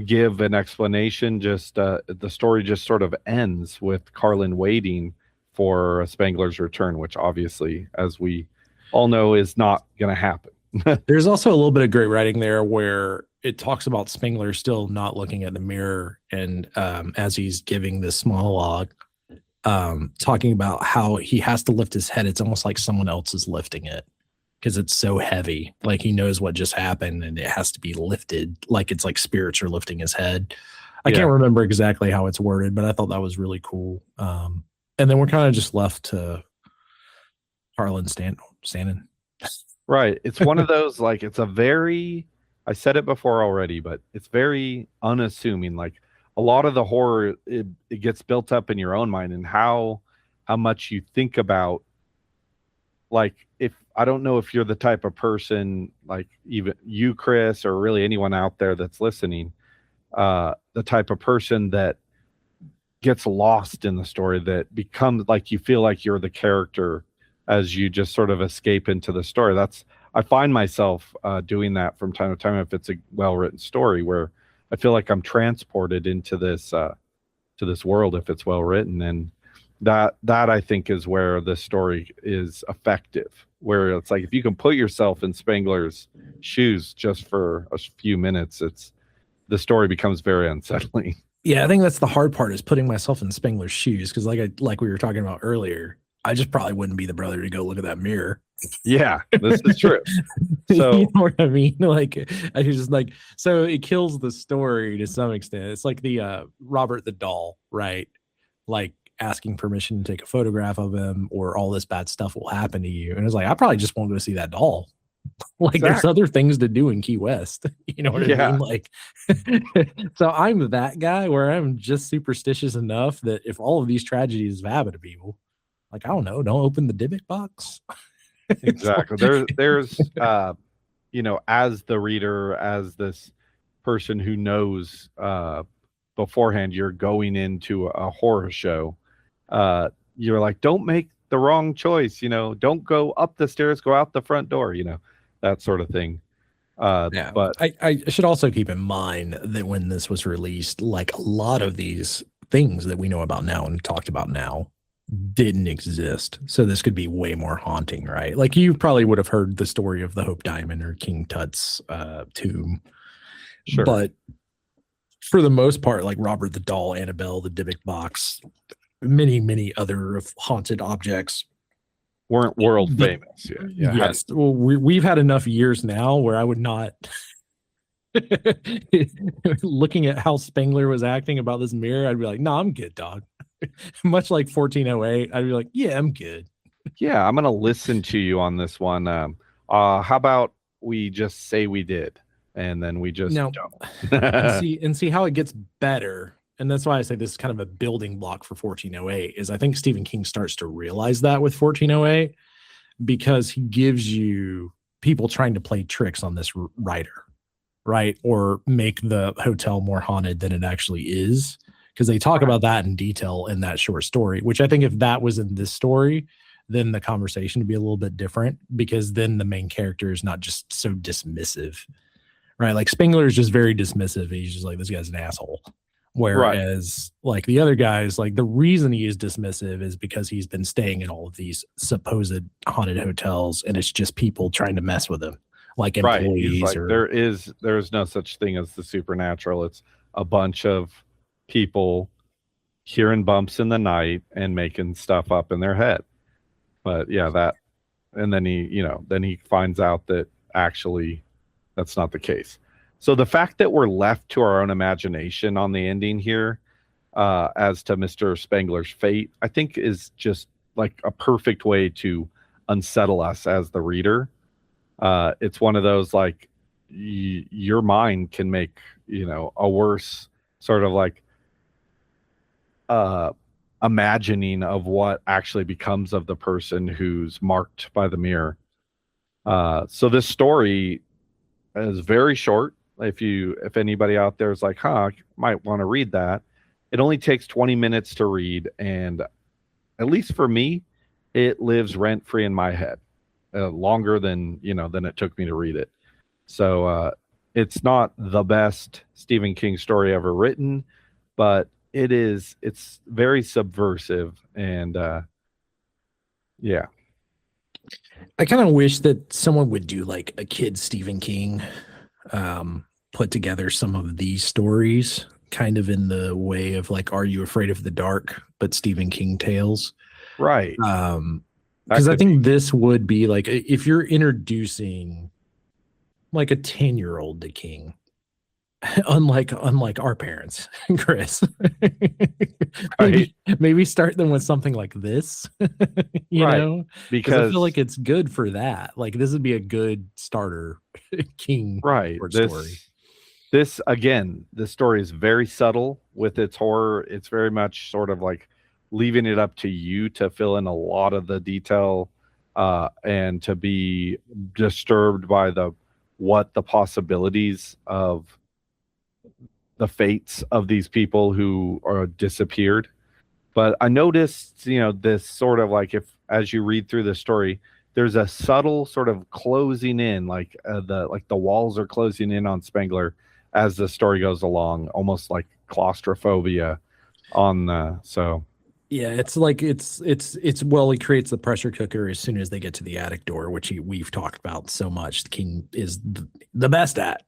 give an explanation, just the story just sort of ends with Carlin waiting for Spengler's return, which obviously, as we all know, is not going to happen. There's also a little bit of great writing there where it talks about Spengler still not looking at the mirror, and as he's giving this monologue, talking about how he has to lift his head. It's almost like someone else is lifting it because it's so heavy. Like he knows what just happened and it has to be lifted. Like it's like spirits are lifting his head. I can't remember exactly how it's worded, but I thought that was really cool. And then we're kind of just left to Carlin standing. Right. It's one of those, like, it's a very, I said it before already, but it's very unassuming. Like a lot of the horror, it gets built up in your own mind and how much you think about, like, if I don't know if you're the type of person, like even you, Chris, or really anyone out there that's listening, the type of person that gets lost in the story, that becomes like you feel like you're the character as you just sort of escape into the story. I find myself doing that from time to time if it's a well-written story, where I feel like I'm transported into this world if it's well written. And that I think is where the story is effective, where it's like if you can put yourself in Spengler's shoes just for a few minutes, the story becomes very unsettling. Yeah, I think that's the hard part, is putting myself in Spengler's shoes, because like we were talking about earlier, I just probably wouldn't be the brother to go look at that mirror. Yeah, this is true. So you know what I mean? Like, I was just like, so it kills the story to some extent. It's like the Robert the doll, right? Like asking permission to take a photograph of him, or all this bad stuff will happen to you. And it's like, I probably just want to go see that doll. Like, exactly. There's other things to do in Key West. You know what I mean? Like, so I'm that guy where I'm just superstitious enough that if all of these tragedies have happened to people, like, I don't know, don't open the Dybbuk box. Exactly. There's as the reader, as this person who knows beforehand you're going into a horror show, you're like, don't make the wrong choice, don't go up the stairs, go out the front door, that sort of thing. But I should also keep in mind that when this was released, like, a lot of these things that we know about now and talked about now didn't exist. So this could be way more haunting, right? Like, you probably would have heard the story of the Hope Diamond or King Tut's tomb. Sure. But for the most part, like Robert the doll, Annabelle, the Dybbuk box, many other haunted objects weren't world famous. Yeah. Yes. Well, we've had enough years now where I would not looking at how Spengler was acting about this mirror, I'd be like, no, I'm good, dog. Much like 1408, I'd be like, yeah, I'm good. Yeah, I'm gonna listen to you on this one. How about we just say we did, and then we just don't. and see how it gets better. And that's why I say this is kind of a building block for 1408, is I think Stephen King starts to realize that with 1408, because he gives you people trying to play tricks on this writer, right? Or make the hotel more haunted than it actually is. Because they talk about that in detail in that short story, which I think if that was in this story, then the conversation would be a little bit different, because then the main character is not just so dismissive, right? Like, Spengler is just very dismissive. He's just like, this guy's an asshole. Whereas like the other guys, like, the reason he is dismissive is because he's been staying in all of these supposed haunted hotels, and it's just people trying to mess with him, like employees. Like, there's no such thing as the supernatural. It's a bunch of people hearing bumps in the night and making stuff up in their head. But yeah, and then he finds out that actually that's not the case. So the fact that we're left to our own imagination on the ending here, as to Mr. Spengler's fate, I think is just like a perfect way to unsettle us as the reader. It's one of those, like, your mind can make, a worse sort of like imagining of what actually becomes of the person who's marked by the mirror. So this story is very short. If anybody out there is like, I might want to read that, it only takes 20 minutes to read, and at least for me, it lives rent free in my head, longer than it took me to read it. So it's not the best Stephen King story ever written, but it's very subversive, and yeah. I kind of wish that someone would do like a kid Stephen King, put together some of these stories kind of in the way of like, Are You Afraid of the Dark, but Stephen King tales. Right. Because I think this would be like, if you're introducing like a 10-year-old to King, unlike our parents, Chris, maybe start them with something like this, you know, because I feel like it's good for that. Like, this would be a good starter King story. This story is very subtle with its horror. It's very much sort of like leaving it up to you to fill in a lot of the detail and to be disturbed by what the possibilities of the fates of these people who are disappeared. But I noticed, this sort of like, if as you read through the story, there's a subtle sort of closing in, like the walls are closing in on Spengler as the story goes along, almost like claustrophobia so. Yeah, it's like it's well, he creates the pressure cooker as soon as they get to the attic door, which we've talked about so much. The King is the best at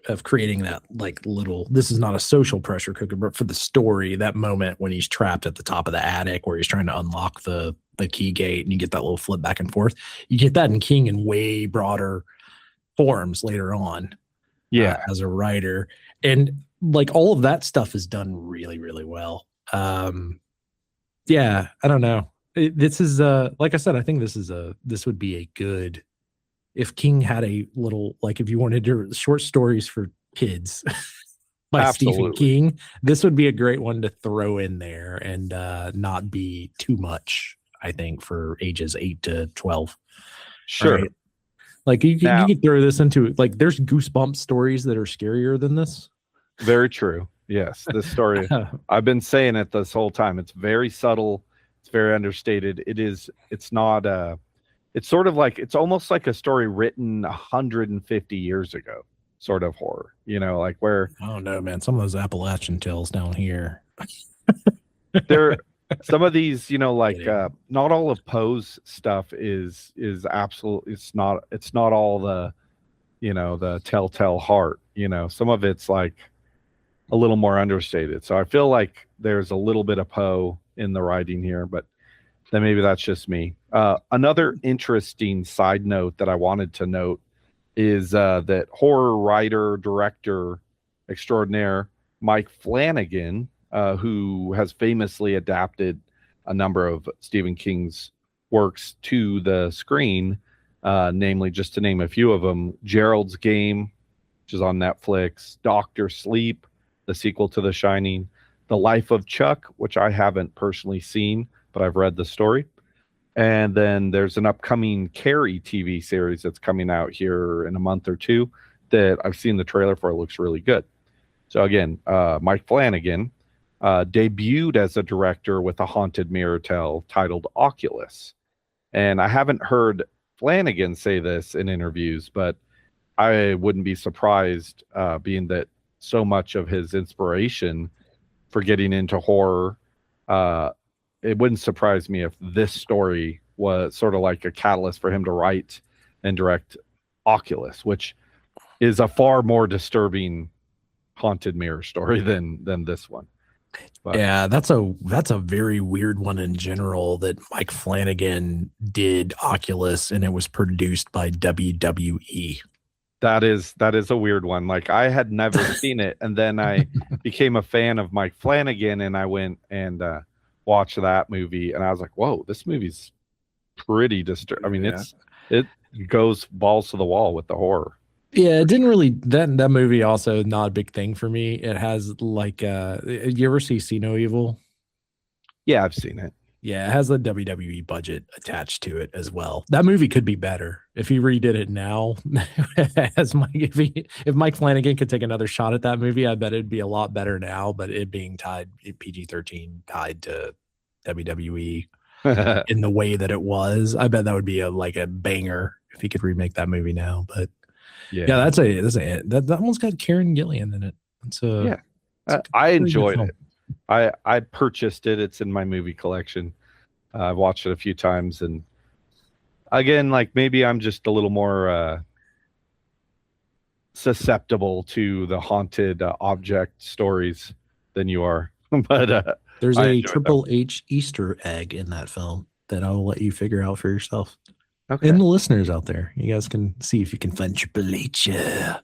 of creating that like little. This is not a social pressure cooker, but for the story, that moment when he's trapped at the top of the attic where he's trying to unlock the key gate, and you get that little flip back and forth. You get that in King in way broader forms later on. Yeah, as a writer, and like all of that stuff is done really, really well. Yeah, I don't know. This is like I said, I think this would be a good, if King had a little, like if you wanted to short stories for kids by Stephen King, this would be a great one to throw in there and not be too much, I think, for ages 8 to 12. Sure. Right? Like you could throw this into, like, there's Goosebumps stories that are scarier than this. Very true. Yes, this story, I've been saying it this whole time. It's very subtle. It's very understated. It's not it's sort of like, it's almost like a story written 150 years ago, sort of horror, like where. I don't know, man. Some of those Appalachian tales down here. Some of these, like not all of Poe's stuff is absolute. It's not all the, the telltale heart, some of it's like a little more understated. So I feel like there's a little bit of Poe in the writing here, but then maybe that's just me. Another interesting side note that I wanted to note is that horror writer, director extraordinaire Mike Flanagan, who has famously adapted a number of Stephen King's works to the screen, namely, just to name a few of them, Gerald's Game, which is on Netflix, Dr. Sleep, the sequel to The Shining, The Life of Chuck, which I haven't personally seen, but I've read the story. And then there's an upcoming Carrie TV series that's coming out here in a month or two that I've seen the trailer for. It looks really good. So again, Mike Flanagan debuted as a director with a haunted mirror tale titled Oculus. And I haven't heard Flanagan say this in interviews, but I wouldn't be surprised, being that so much of his inspiration for getting into horror, it wouldn't surprise me if this story was sort of like a catalyst for him to write and direct Oculus, which is a far more disturbing haunted mirror story than this one. But yeah, that's a very weird one in general, that Mike Flanagan did Oculus and it was produced by WWE. That is a weird one. Like, I had never seen it, and then I became a fan of Mike Flanagan, and I went and watched that movie, and I was like, "Whoa, this movie's pretty disturbing." I mean, it goes balls to the wall with the horror. Yeah, it didn't really. That movie also not a big thing for me. It has like, you ever see No Evil? Yeah, I've seen it. Yeah, it has the WWE budget attached to it as well. That movie could be better if he redid it now. If Mike Flanagan could take another shot at that movie, I bet it'd be a lot better now. But it being tied PG-13 tied to WWE in the way that it was, I bet that would be a banger if he could remake that movie now. But yeah, that one's got Karen Gillan in it. So I enjoyed it. I purchased it. It's in my movie collection. I've watched it a few times, and again, like, maybe I'm just a little more susceptible to the haunted object stories than you are. But there's a Triple H Easter egg in that film that I'll let you figure out for yourself. Okay. And the listeners out there, you guys can see if you can find Triple H in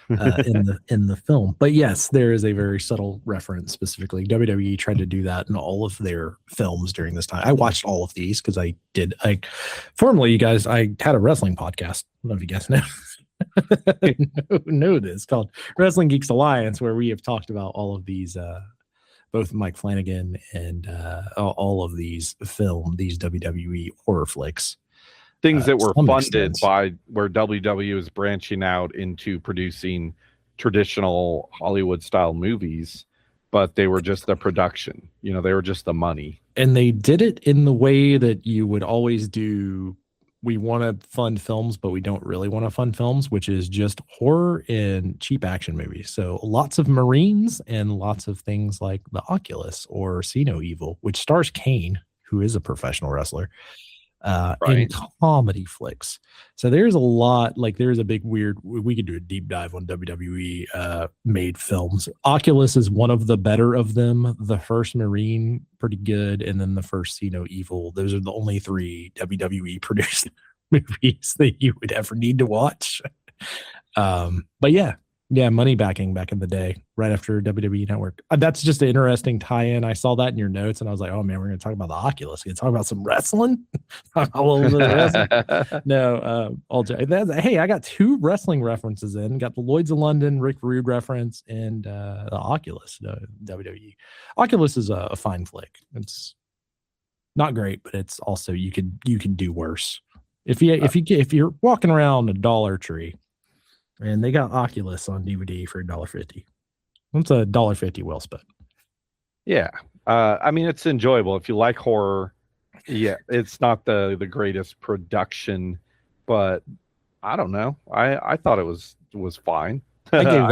the film. But yes, there is a very subtle reference. Specifically, WWE tried to do that in all of their films during this time. I watched all of these because I formerly, you guys, I had a wrestling podcast. I don't know if you guys know this, called Wrestling Geeks Alliance, where we have talked about all of these, both Mike Flanagan and all of these WWE horror flicks. things that were some funded extent. by where WWE is branching out into producing traditional Hollywood style movies, but they were just the production. You know, they were just the money. And they did it in the way that you would always do. We want to fund films, but we don't really want to fund films, which is just horror and cheap action movies. So lots of Marines and lots of things like The Oculus or See No Evil, which stars Kane, who is a professional wrestler, in Right. comedy flicks. So there's a lot, like there's a big weird, we could do a deep dive on WWE made films. Oculus is one of the better of them. The first Marine, pretty good. And then the first See No Evil. Those are the only 3 WWE produced movies that you would ever need to watch. But yeah, money backing back in the day, right after WWE Network. That's just an interesting tie-in. I saw that in your notes, and I was like, "Oh man, we're going to talk about the Oculus. We're going to talk about some wrestling." A little bit of wrestling. No, hey, I got 2 wrestling references in. Got the Lloyd's of London, Rick Rude reference, and the Oculus, WWE. Oculus is a fine flick. It's not great, but it's also you could do worse. If you're walking around a Dollar Tree. And they got Oculus on DVD for $1.50. That's $1.50 well spent. Yeah. I mean, it's enjoyable. If you like horror, yeah, it's not the greatest production, but I don't know. I thought it was fine. I gave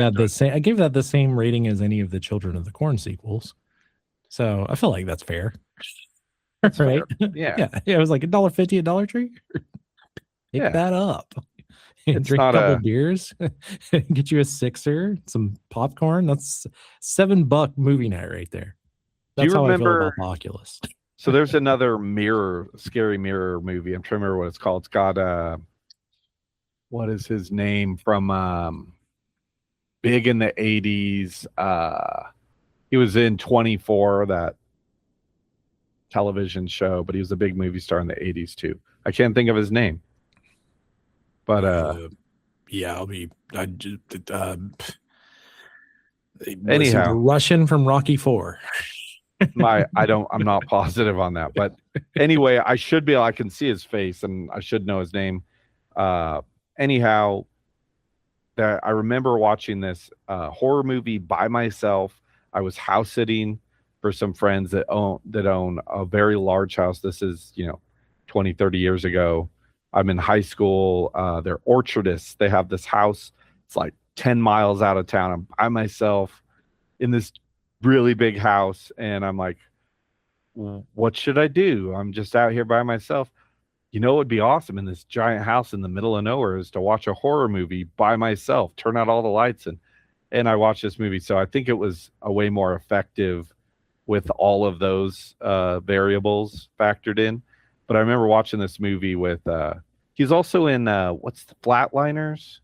that the same rating as any of the Children of the Corn sequels. So I feel like that's fair. That's right? fair. Yeah. Yeah. It was like $1.50 at Dollar Tree. Pick that up. Drink a couple beers, get you a sixer, some popcorn. That's $7 movie night right there. That's how I feel about the Oculus. So there's another scary mirror movie. I'm trying to remember what it's called. It's got what is his name from big in the 80s. He was in 24, that television show, but he was a big movie star in the 80s too. I can't think of his name. But yeah, anyhow, the Russian from Rocky 4. I'm not positive on that, but anyway, I can see his face and I should know his name. Anyhow, that I remember watching this horror movie by myself. I was house sitting for some friends that own a very large house. This is 20, 30 years ago. I'm in high school. They're orchardists. They have this house. It's like 10 miles out of town. I'm by myself in this really big house. And I'm like, what should I do? I'm just out here by myself. It would be awesome in this giant house in the middle of nowhere is to watch a horror movie by myself, turn out all the lights. And I watched this movie. So I think it was a way more effective with all of those variables factored in. But I remember watching this movie with, he's also in, what's the Flatliners?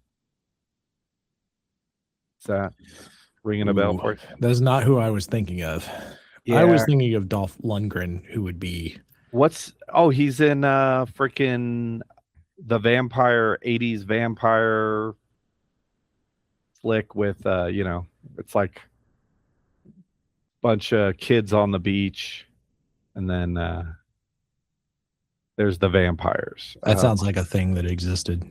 Is that ringing a bell for you? That's not who I was thinking of. Yeah. I was thinking of Dolph Lundgren, who would be. He's in freaking the 80s vampire flick with, it's like a bunch of kids on the beach. And then, there's the vampires. That sounds like a thing that existed.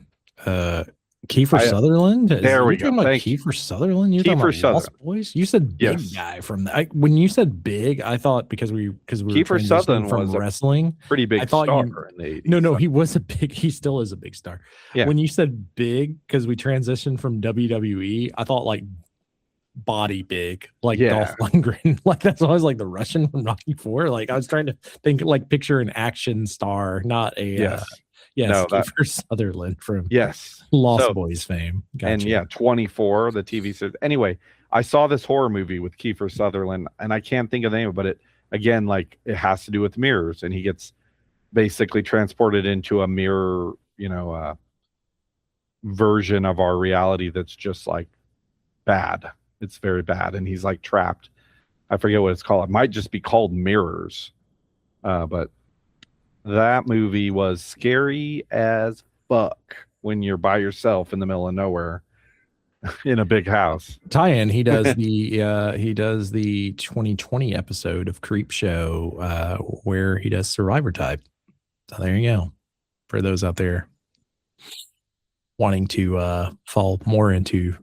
Kiefer Sutherland? There we go. Kiefer Sutherland? You're talking about Lost Boys? You said big guy from that. When you said big, I thought because we Kiefer Sutherland from wrestling, pretty big star in the 80s. No, he still is a big star. Yeah. When you said big, because we transitioned from WWE, I thought like body big, like Dolph Lundgren. Like that's always like the Russian from Rocky 4. Like I was trying to picture an action star, not a Kiefer Sutherland from Lost Boys fame. Gotcha. And 24, the TV series. Anyway, I saw this horror movie with Kiefer Sutherland, and I can't think of the name, but it has to do with mirrors, and he gets basically transported into a mirror, version of our reality that's just like bad. It's very bad, and he's like trapped. I forget what it's called. It might just be called Mirrors, but that movie was scary as fuck when you're by yourself in the middle of nowhere in a big house. Tie-in. He does the 2020 episode of Creep Show where he does Survivor Type. So there you go. for those out there wanting to fall more into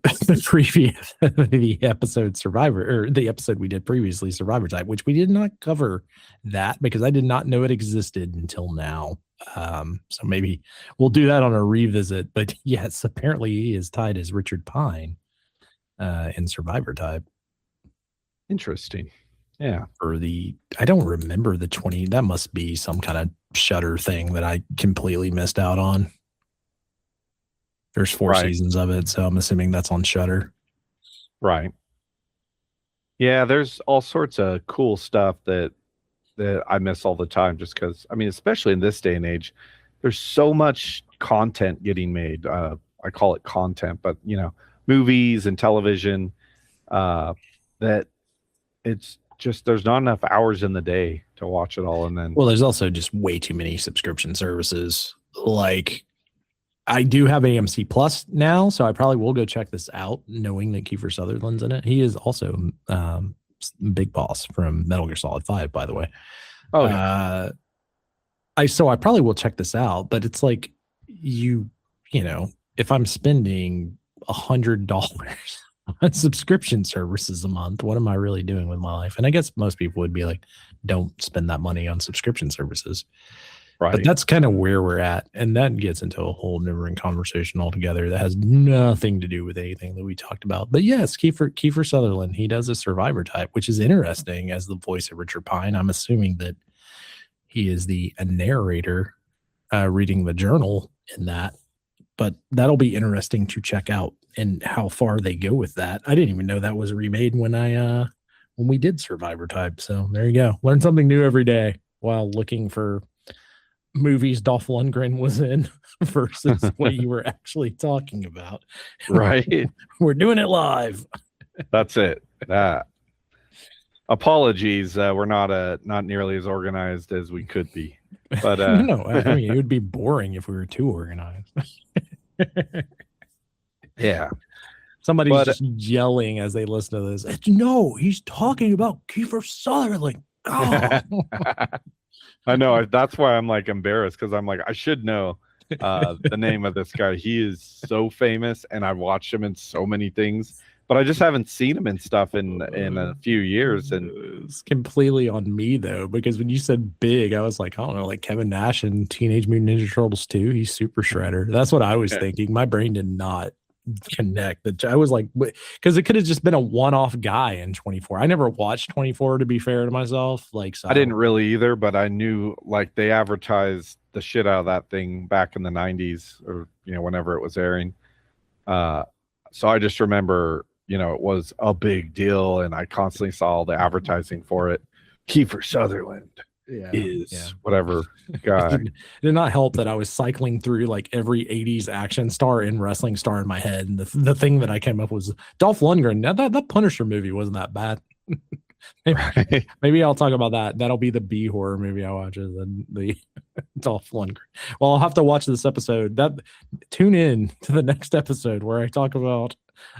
the episode Survivor, or the episode we did previously, Survivor Type, which we did not cover that because I did not know it existed until now. So maybe we'll do that on a revisit. But yes, apparently he is tied as Richard Pine in Survivor Type. Interesting. Yeah. For I don't remember the 20. That must be some kind of Shudder thing that I completely missed out on. There's 4 seasons of it, so I'm assuming that's on Shudder. Right. Yeah, there's all sorts of cool stuff that I miss all the time just because, I mean, especially in this day and age, there's so much content getting made. I call it content, but, movies and television, that it's just, there's not enough hours in the day to watch it all. And then, well, there's also just way too many subscription services. Like, I do have AMC Plus now, so I probably will go check this out, knowing that Kiefer Sutherland's in it. He is also Big Boss from Metal Gear Solid 5, by the way. Oh, yeah. So I probably will check this out, but it's like if I'm spending $100 on subscription services a month, what am I really doing with my life? And I guess most people would be like, don't spend that money on subscription services. Right. But that's kind of where we're at. And that gets into a whole different conversation altogether that has nothing to do with anything that we talked about. But yes, Kiefer Sutherland, he does a Survivor Type, which is interesting as the voice of Richard Pine. I'm assuming that he is a narrator reading the journal in that. But that'll be interesting to check out and how far they go with that. I didn't even know that was remade when we did Survivor Type. So there you go. Learn something new every day while looking for movies Dolph Lundgren was in versus what you were actually talking about. Right. We're doing it live. That's it. Apologies. We're not nearly as organized as we could be. But no, I mean, it would be boring if we were too organized. Yeah. Somebody's just yelling as they listen to this. No, he's talking about Kiefer Sutherland. Oh. I know. That's why I'm like embarrassed, because I'm like, I should know the name of this guy. He is so famous, and I've watched him in so many things, but I just haven't seen him in stuff in a few years. And it's completely on me though, because when you said big, I was like, I don't know, like Kevin Nash in Teenage Mutant Ninja Turtles 2. He's Super Shredder. That's what I was thinking. My brain did not connect. I was like, because it could have just been a one-off guy in 24. I never watched 24, to be fair to myself. Like, so I didn't really either, but I knew like they advertised the shit out of that thing back in the 90s, or whenever it was airing. So I just remember, it was a big deal, and I constantly saw all the advertising for it. Kiefer Sutherland is whatever guy. It did not help that I was cycling through like every 80s action star and wrestling star in my head, and the thing that I came up was Dolph Lundgren. Now that Punisher movie wasn't that bad. Maybe I'll talk about that. That'll be the B horror movie I watch, and the Dolph Lundgren. Well, I'll have to watch this episode. Tune in to the next episode where I talk about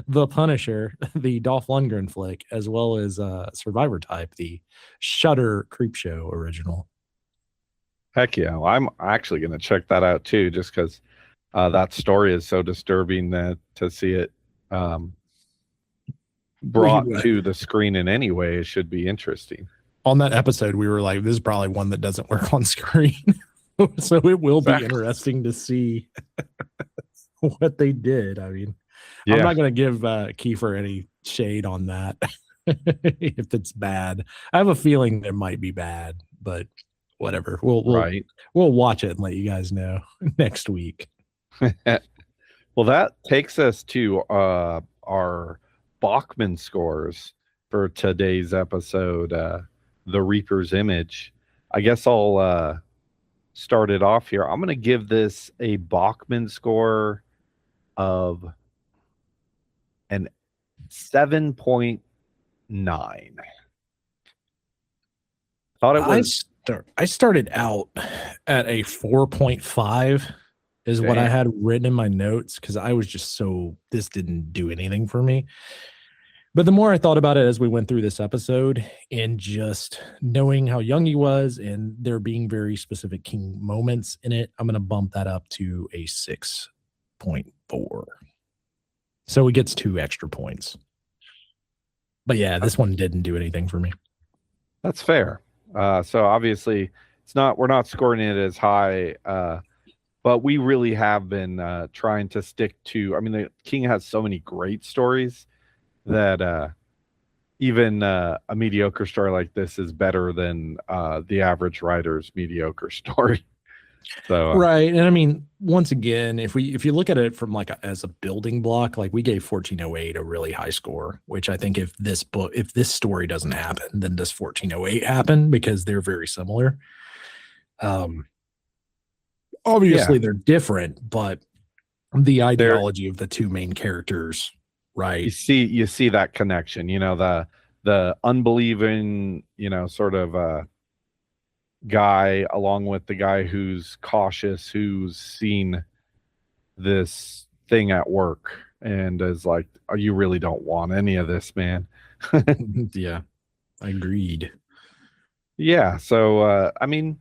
The Punisher, the Dolph Lundgren flick, as well as Survivor Type, the Shudder Creepshow original. Heck yeah. Well, I'm actually going to check that out too, just because that story is so disturbing that to see it brought to the screen in any way, it should be interesting. On that episode, we were like, this is probably one that doesn't work on screen. So it will be interesting to see what they did. I mean, I'm not going to give Kiefer any shade on that if it's bad. I have a feeling it might be bad, but whatever. We'll watch it and let you guys know next week. Well, that takes us to our Bachman scores for today's episode, The Reaper's Image. I guess I'll start it off here. I'm going to give this a Bachman score of an 7.9. Thought it was. I started out at a 4.5 is what I had written in my notes, because I was just this didn't do anything for me. But the more I thought about it as we went through this episode, and just knowing how young he was and there being very specific King moments in it, I'm going to bump that up to a 6.4. So he gets 2 extra points. But yeah, this one didn't do anything for me. That's fair. So obviously we're not scoring it as high, but we really have been trying to stick to, I mean, the King has so many great stories that even a mediocre story like this is better than the average writer's mediocre story. So right. And I mean, once again, if you look at it from as a building block, like we gave 1408 a really high score, which I think if this story doesn't happen, then does 1408 happen, because they're very similar. Obviously they're different, but the ideology of the two main characters, right? You see that connection, the unbelieving, sort of guy, along with the guy who's cautious, who's seen this thing at work and is like, oh, you really don't want any of this, man. Yeah, agreed. Yeah. So, I mean,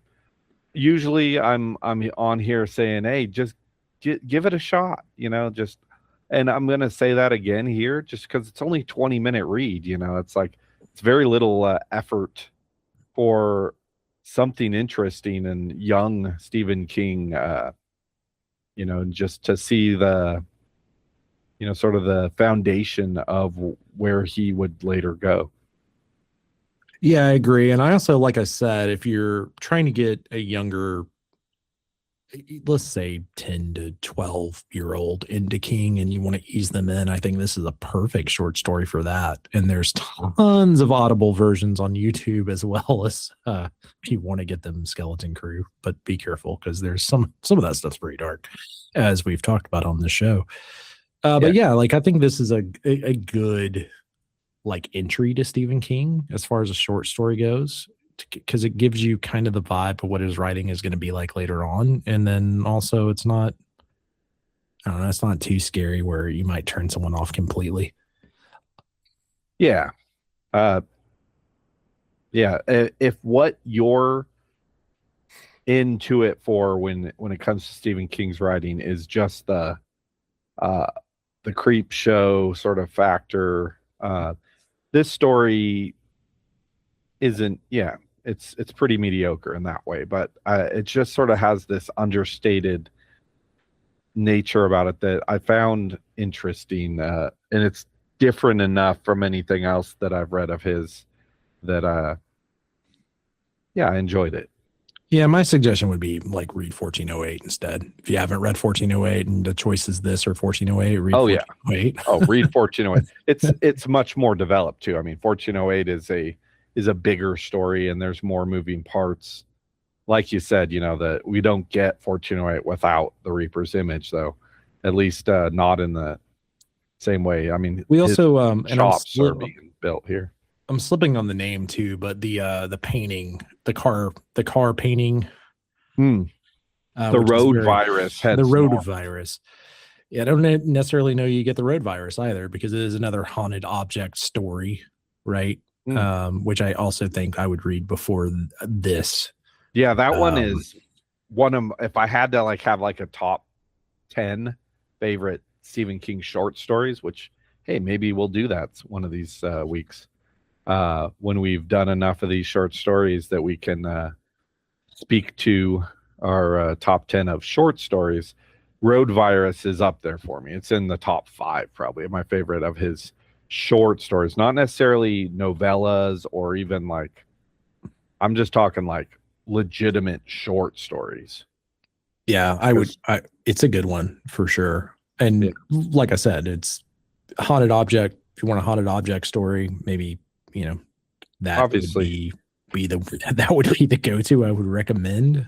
usually I'm on here saying, hey, just give it a shot, and I'm going to say that again here, just because it's only 20-minute read, it's like, it's very little effort for something interesting and young Stephen King, just to see the, sort of the foundation of where he would later go. Yeah, I agree. And I also, like I said, if you're trying to get a younger, let's say 10 to 12-year-old into King and you want to ease them in, I think this is a perfect short story for that. And there's tons of Audible versions on YouTube, as well as if you want to get them Skeleton Crew, but be careful because there's some of that stuff's pretty dark, as we've talked about on the show. But yeah, I think this is a good entry to Stephen King as far as a short story goes, because it gives you kind of the vibe of what his writing is going to be like later on. And then also it's not too scary where you might turn someone off completely. Yeah. If what you're into it for when it comes to Stephen King's writing is just the creep show sort of factor, this story isn't. It's pretty mediocre in that way, but it just sort of has this understated nature about it that I found interesting, and it's different enough from anything else that I've read of his that I enjoyed it. Yeah, my suggestion would be read 1408 instead. If you haven't read 1408 and the choice is this or 1408, read 1408. Read 1408. It's much more developed too. I mean, 1408 is a bigger story and there's more moving parts. Like you said, that we don't get 1408 without the Reaper's image, though. At least not in the same way. I mean, we also shops are being built here. I'm slipping on the name too, but the painting, the car painting, the road virus. The road virus. Yeah, I don't necessarily know you get the road virus either, because it is another haunted object story, right? Which I also think I would read before this. Yeah, that one is one of, if I had to have a top 10 favorite Stephen King short stories, which, hey, maybe we'll do that one of these weeks. When we've done enough of these short stories that we can speak to our top 10 of short stories, Road Virus is up there for me. It's in the top 5 probably of my favorite of his short stories, not necessarily novellas or even I'm just talking legitimate short stories. Yeah, it's a good one for sure. And like I said, it's haunted object. If you want a haunted object story, maybe that obviously that would be the go-to I would recommend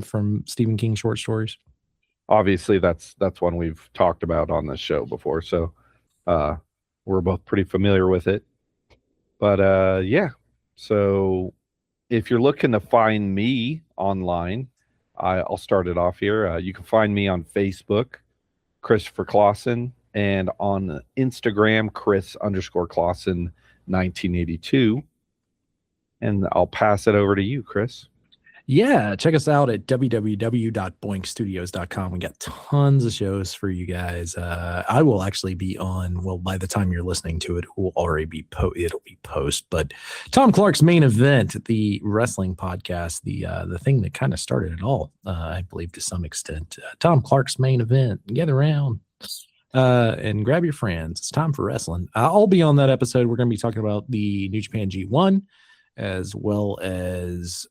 from Stephen King short stories. Obviously, that's one we've talked about on the show before, so we're both pretty familiar with it. But so if you're looking to find me online, I'll start it off here. You can find me on Facebook, Christopher Clawson, and on Instagram, Chris_Clawson 1982. And I'll pass it over to you, Chris. Yeah, check us out at www.boinkstudios.com. We got tons of shows for you guys. I will actually be on, well, by the time you're listening to it, it will already be it'll be post. But Tom Clark's Main Event, the wrestling podcast, the thing that kind of started it all, I believe to some extent. Tom Clark's Main Event. Get around and grab your friends. It's time for wrestling. I'll be on that episode. We're going to be talking about the New Japan G1 as well as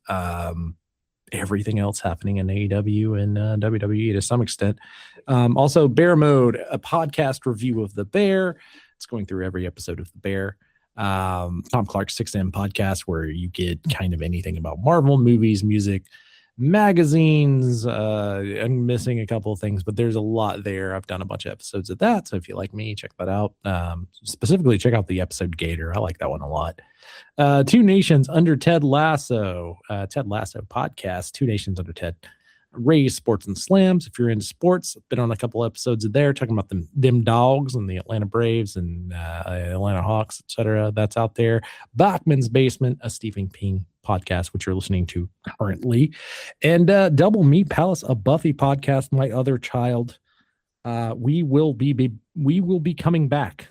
everything else happening in AEW and WWE to some extent. Also, Bear Mode, a podcast review of The Bear. It's going through every episode of The Bear. Tom Clark's 6M podcast, where you get kind of anything about Marvel, movies, music, magazines. I'm missing a couple of things, but there's a lot there. I've done a bunch of episodes of that, so if you like me, check that out. Specifically, check out the episode Gator. I like that one a lot. Two Nations Under Ted Lasso, Ted Lasso podcast, Two Nations Under Ted. Ray's Sports and Slams. If you're into sports, I've been on a couple episodes of there talking about them dogs and the Atlanta Braves and Atlanta Hawks, etc. That's out there. Bachman's Basement, a Stephen King podcast, which you're listening to currently, and Double Meat Palace, a Buffy podcast. My other child. We will be coming back,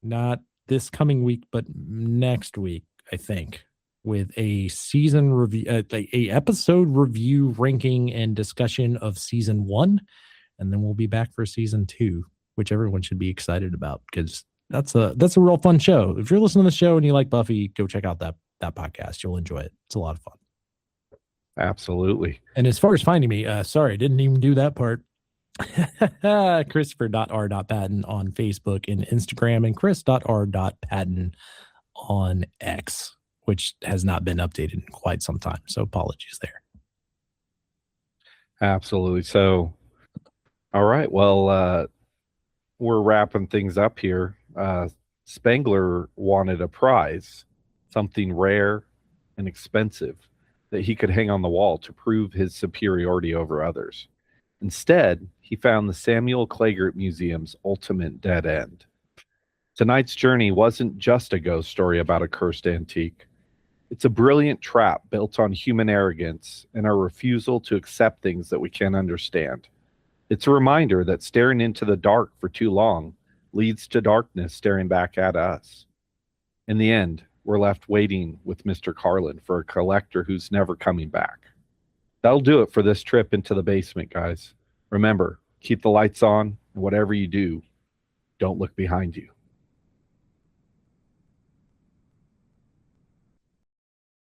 not this coming week, but next week, I think, with a season review, a episode review, ranking, and discussion of season 1, and then we'll be back for season 2, which everyone should be excited about because that's a real fun show. If you're listening to the show and you like Buffy, go check out that podcast. You'll enjoy it. It's a lot of fun. Absolutely. And as far as finding me, sorry, I didn't even do that part. Christopher.r.patton on Facebook and Instagram, and chris.r.patton on X, which has not been updated in quite some time. So apologies there. Absolutely. So, all right. Well, we're wrapping things up here. Spengler wanted a prize, something rare and expensive that he could hang on the wall to prove his superiority over others. Instead, he found the Samuel Clagert Museum's ultimate dead end. Tonight's journey wasn't just a ghost story about a cursed antique. It's a brilliant trap built on human arrogance and our refusal to accept things that we can't understand. It's a reminder that staring into the dark for too long leads to darkness staring back at us. In the end, we're left waiting with Mr. Carlin for a collector who's never coming back. That'll do it for this trip into the basement, guys. Remember, keep the lights on, and whatever you do, don't look behind you.